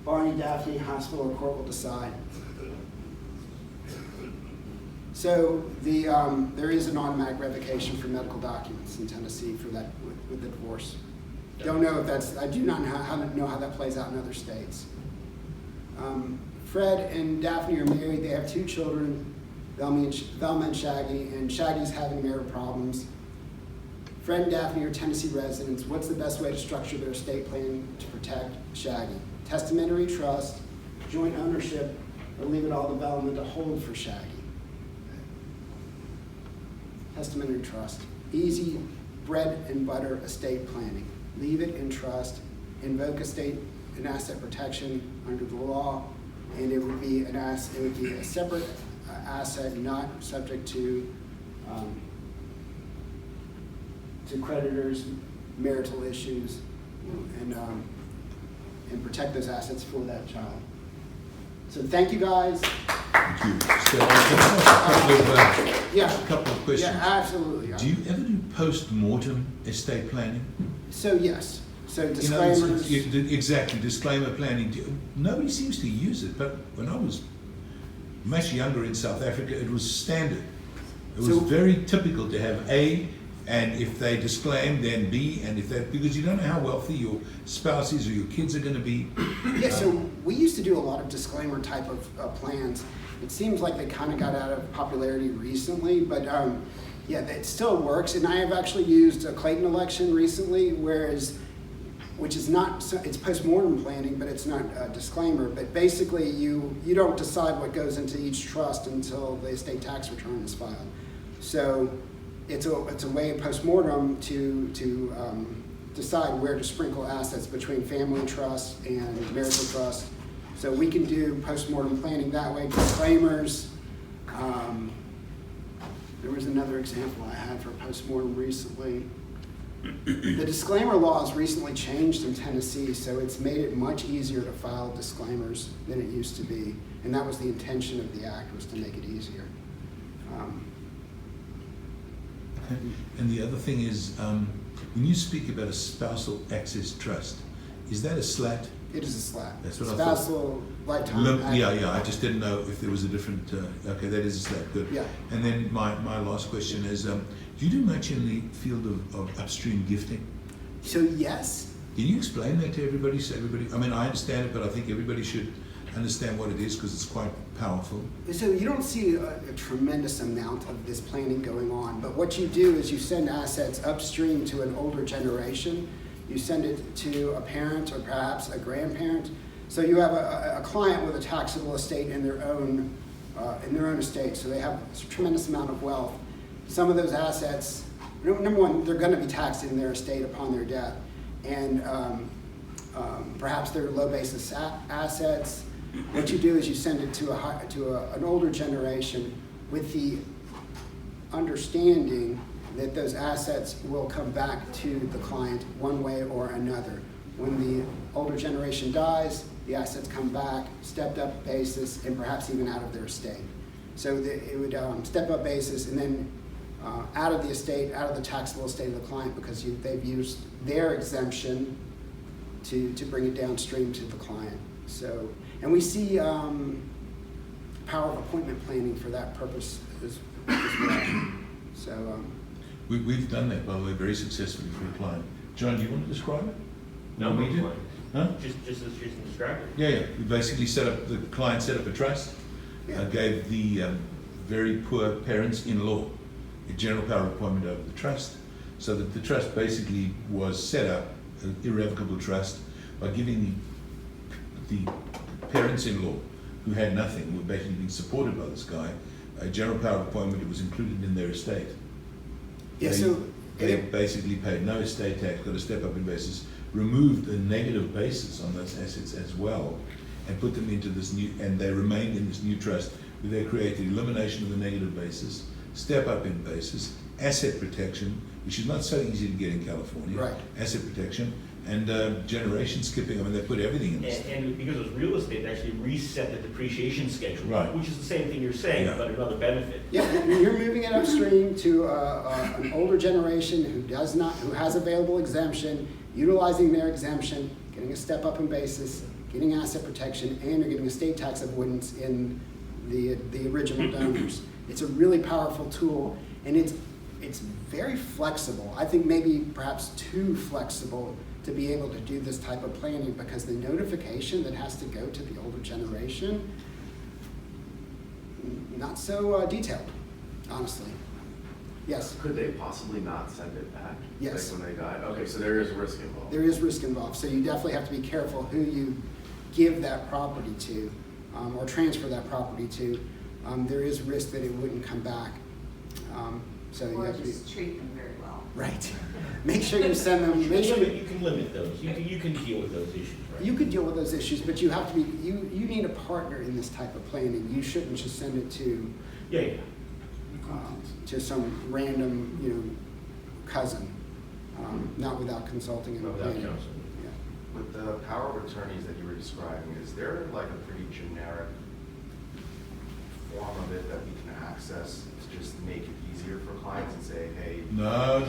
Barney, Daphne, hospital, or court will decide. So there is an automatic revocation for medical documents in Tennessee for that with the divorce. Don't know if that's. I do not know how that plays out in other states. Fred and Daphne are married. They have 2 children, Velma and Shaggy, and Shaggy's having marital problems. Fred and Daphne are Tennessee residents. What's the best way to structure their estate plan to protect Shaggy? Testamentary trust, joint ownership, or leave it all to Velma to hold for Shaggy? Testamentary trust. Easy bread and butter estate planning. Leave it in trust, invoke estate and asset protection under the law, and it would be a separate asset, not subject to creditors, marital issues, and protect those assets for that child. So thank you guys. Thank you. So, a couple of questions. Yeah, absolutely. Do you ever do post-mortem estate planning? So yes. So You know, disclaimers. exactly, disclaimer planning. Nobody seems to use it, but when I was much younger in South Africa, it was standard. It was So- very typical to have an And if they disclaim, then B, and if they, because you don't know how wealthy your spouse is or your kids are going to be. Yeah, so we used to do a lot of disclaimer type of plans. It seems like they kind of got out of popularity recently, but yeah, it still works. And I have actually used a Clayton election recently, which is not, it's post-mortem planning, but it's not a disclaimer. But basically, you don't decide what goes into each trust until the estate tax return is filed. So it's a way post-mortem to decide where to sprinkle assets between family trust and marital trust. So we can do post-mortem planning that way, disclaimers. There was another example I had for post-mortem recently. The disclaimer laws recently changed in Tennessee, so it's made it much easier to file disclaimers than it used to be. And that was the intention of the act, was to make it easier. And the other thing is, when you speak about a spousal access trust, is that a SLAT? It is a SLAT. That's what I thought. Spousal lifetime. Yeah, I just didn't know if there was a different, okay, that is a SLAT, good. Yeah. And then my last question is, do you do much in the field of upstream gifting? So yes. Can you explain that to everybody? So everybody, I mean, I understand it, but I think everybody should understand what it is because it's quite powerful. So you don't see a tremendous amount of this planning going on, but what you do is you send assets upstream to an older generation. You send it to a parent or perhaps a grandparent. So you have a client with a taxable estate in their own estate, so they have a tremendous amount of wealth. Some of those assets, number one, they're going to be taxed in their estate upon their death, and perhaps they're low basis assets. What you do is you send it to an older generation with the understanding that those assets will come back to the client one way or another. When the older generation dies, the assets come back, stepped up basis, and perhaps even out of their estate. So it would step up basis and then out of the estate, out of the taxable estate of the client, because they've used their exemption to bring it downstream to the client. So, and we see power of appointment planning for that purpose as well. So. We've done that, by the way, very successfully for a client. John, do you want to describe it? No, we do. Huh? Just as Jason described it. Yeah. We basically the client set up a trust, gave the very poor parents-in-law a general power of appointment over the trust, so that the trust basically was set up, an irrevocable trust, by giving the parents-in-law, who had nothing, were basically being supported by this guy, a general power of appointment that was included in their estate. Yeah, They basically paid no estate tax, got a step up in basis, removed the negative basis on those assets as well, and put them into this new, and they remained in this new trust where they created elimination of the negative basis, step up in basis, asset protection, which is not so easy to get in California, right. Asset protection, and generation skipping. I mean, they put everything in this. And because it was real estate, they actually reset the depreciation schedule, Right. which is the same thing you're saying, Yeah. but another benefit. Yeah, and you're moving it upstream to an older generation who has available exemption, utilizing their exemption, getting a step up in basis, getting asset protection, and you're getting estate tax avoidance in the original donors. It's a really powerful tool, and it's very flexible. I think maybe perhaps too flexible to be able to do this type of planning, because the notification that has to go to the older generation, not so detailed, honestly. Yes? Could they possibly not send it back? Yes. Like when they die? Okay, so there is risk involved. There is risk involved, so you definitely have to be careful who you give that property to, or transfer that property to. There is risk that it wouldn't come back. So you Or have to be, just treat them very well. right. Make sure you send them. You can limit those. You can deal with those issues, right? You could deal with those issues, but you have to be. You need a partner in this type of planning. You shouldn't just send it to. Yeah. To some random, cousin, not without consulting and Not without planning. counsel. Yeah. With the power of attorneys that you were describing, is there like a pretty generic form of it that we can access to just make it easier for clients and say, hey. No.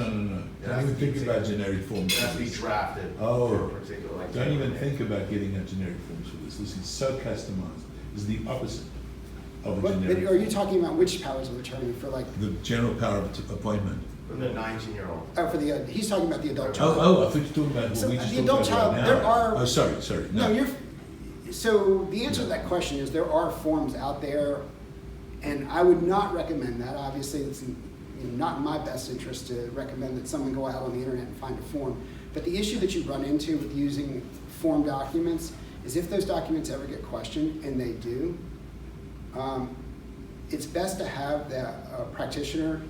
Don't even think about generic forms. It has to be drafted Oh, for a particular, like. Don't even think about getting a generic forms for this. This is so customized. This is the opposite of a But generic. are you talking about which powers of attorney for like? The general power of appointment. For the 19-year-old. Oh, for the, he's talking about the adult child. Oh, I thought you were talking about what So we just the talked adult about child, right now. there are. Oh, sorry. No, so the answer to that question is there are forms out there, and I would not recommend that. Obviously, it's not in my best interest to recommend that someone go out on the internet and find a form. But the issue that you run into with using form documents is if those documents ever get questioned, and they do, it's best to have that practitioner,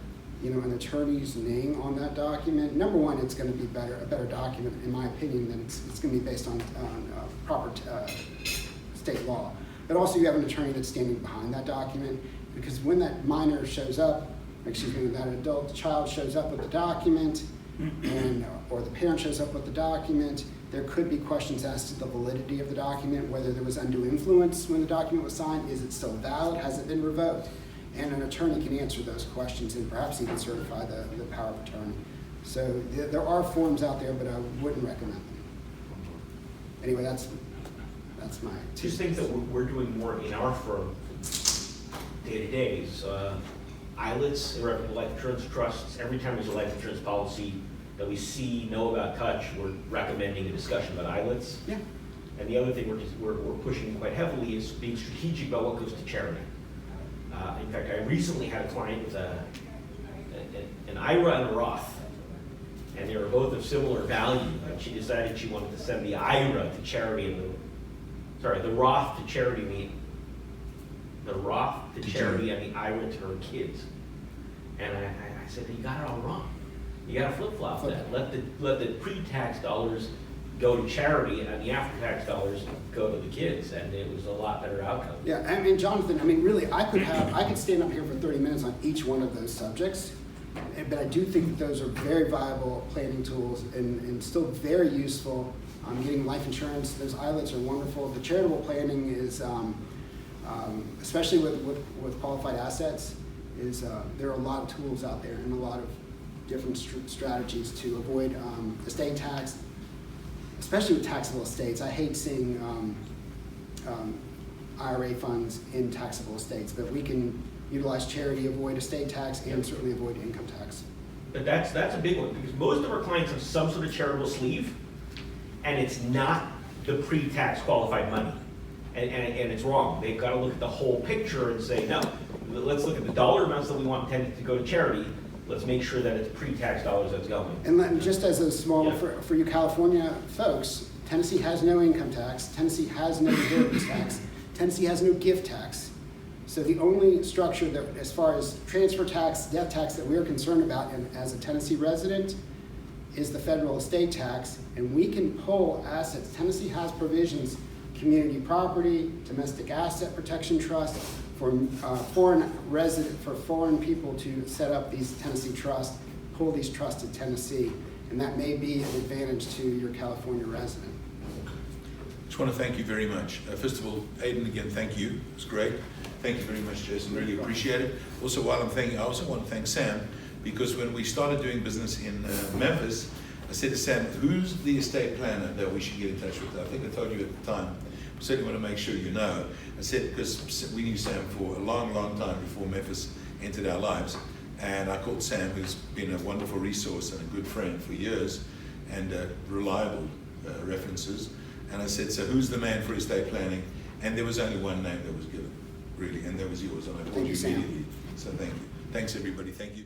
an attorney's name on that document. Number one, it's going to be a better document, in my opinion, than it's going to be based on proper state law. But also, you have an attorney that's standing behind that document, because when that minor shows up, when that adult child shows up with the document, or the parent shows up with the document, there could be questions as to the validity of the document, whether there was undue influence when the document was signed, is it still valid, has it been revoked? And an attorney can answer those questions and perhaps even certify the power of attorney. So there are forms out there, but I wouldn't recommend them. Anyway, that's my two Just think cents. that we're doing more in our firm day to day. ILITs, irrevocable life insurance trusts, every time there's a life insurance policy that we see, know about, touch, we're recommending a discussion about ILITs. Yeah. And the other thing we're pushing quite heavily is being strategic about what goes to charity. In fact, I recently had a client with an IRA and a Roth, and they were both of similar value. And she decided she wanted to send the IRA to charity and the Roth to charity, the Roth to charity and the IRA to her kids. And I said, you got it all wrong. You got to flip-flop that. Let the pre-tax dollars go to charity and the after-tax dollars go to the kids, and it was a lot better outcome. Yeah, I mean, Jonathan, really, I could stand up here for 30 minutes on each one of those subjects, but I do think that those are very viable planning tools and still very useful. Getting life insurance, those ILITs are wonderful. The charitable planning is, especially with qualified assets, there are a lot of tools out there and a lot of different strategies to avoid estate tax, especially with taxable estates. I hate seeing IRA funds in taxable estates, but we can utilize charity, avoid estate tax, and certainly avoid income tax. But that's a big one, because most of our clients have some sort of charitable sleeve, and it's not the pre-tax qualified money. And it's wrong. They've got to look at the whole picture and say, no, let's look at the dollar amounts that we want intended to go to charity. Let's make sure that it's pre-tax dollars that's going. And just as a small, for you California folks, Tennessee has no income tax, Tennessee has no inheritance tax, Tennessee has no gift tax. So the only structure that, as far as transfer tax, death tax that we're concerned about, and as a Tennessee resident, is the federal estate tax, and we can pull assets. Tennessee has provisions, community property, domestic asset protection trust, for foreign people to set up these Tennessee trusts, pull these trusts to Tennessee, and that may be an advantage to your California resident. Just want to thank you very much. First of all, Aidan, again, thank you. It was great. Thank you very much, Jason. Really appreciate it. Also, while I'm thanking, I also want to thank Sam, because when we started doing business in Memphis, I said to Sam, who's the estate planner that we should get in touch with? I think I told you at the time. I certainly want to make sure you know. I said, because we knew Sam for a long, long time before Memphis entered our lives. And I called Sam, who's been a wonderful resource and a good friend for years, and reliable references. And I said, so who's the man for estate planning? And there was only one name that was given, really, and that was yours. And I called you immediately. So thank you. Thanks, everybody. Thank you.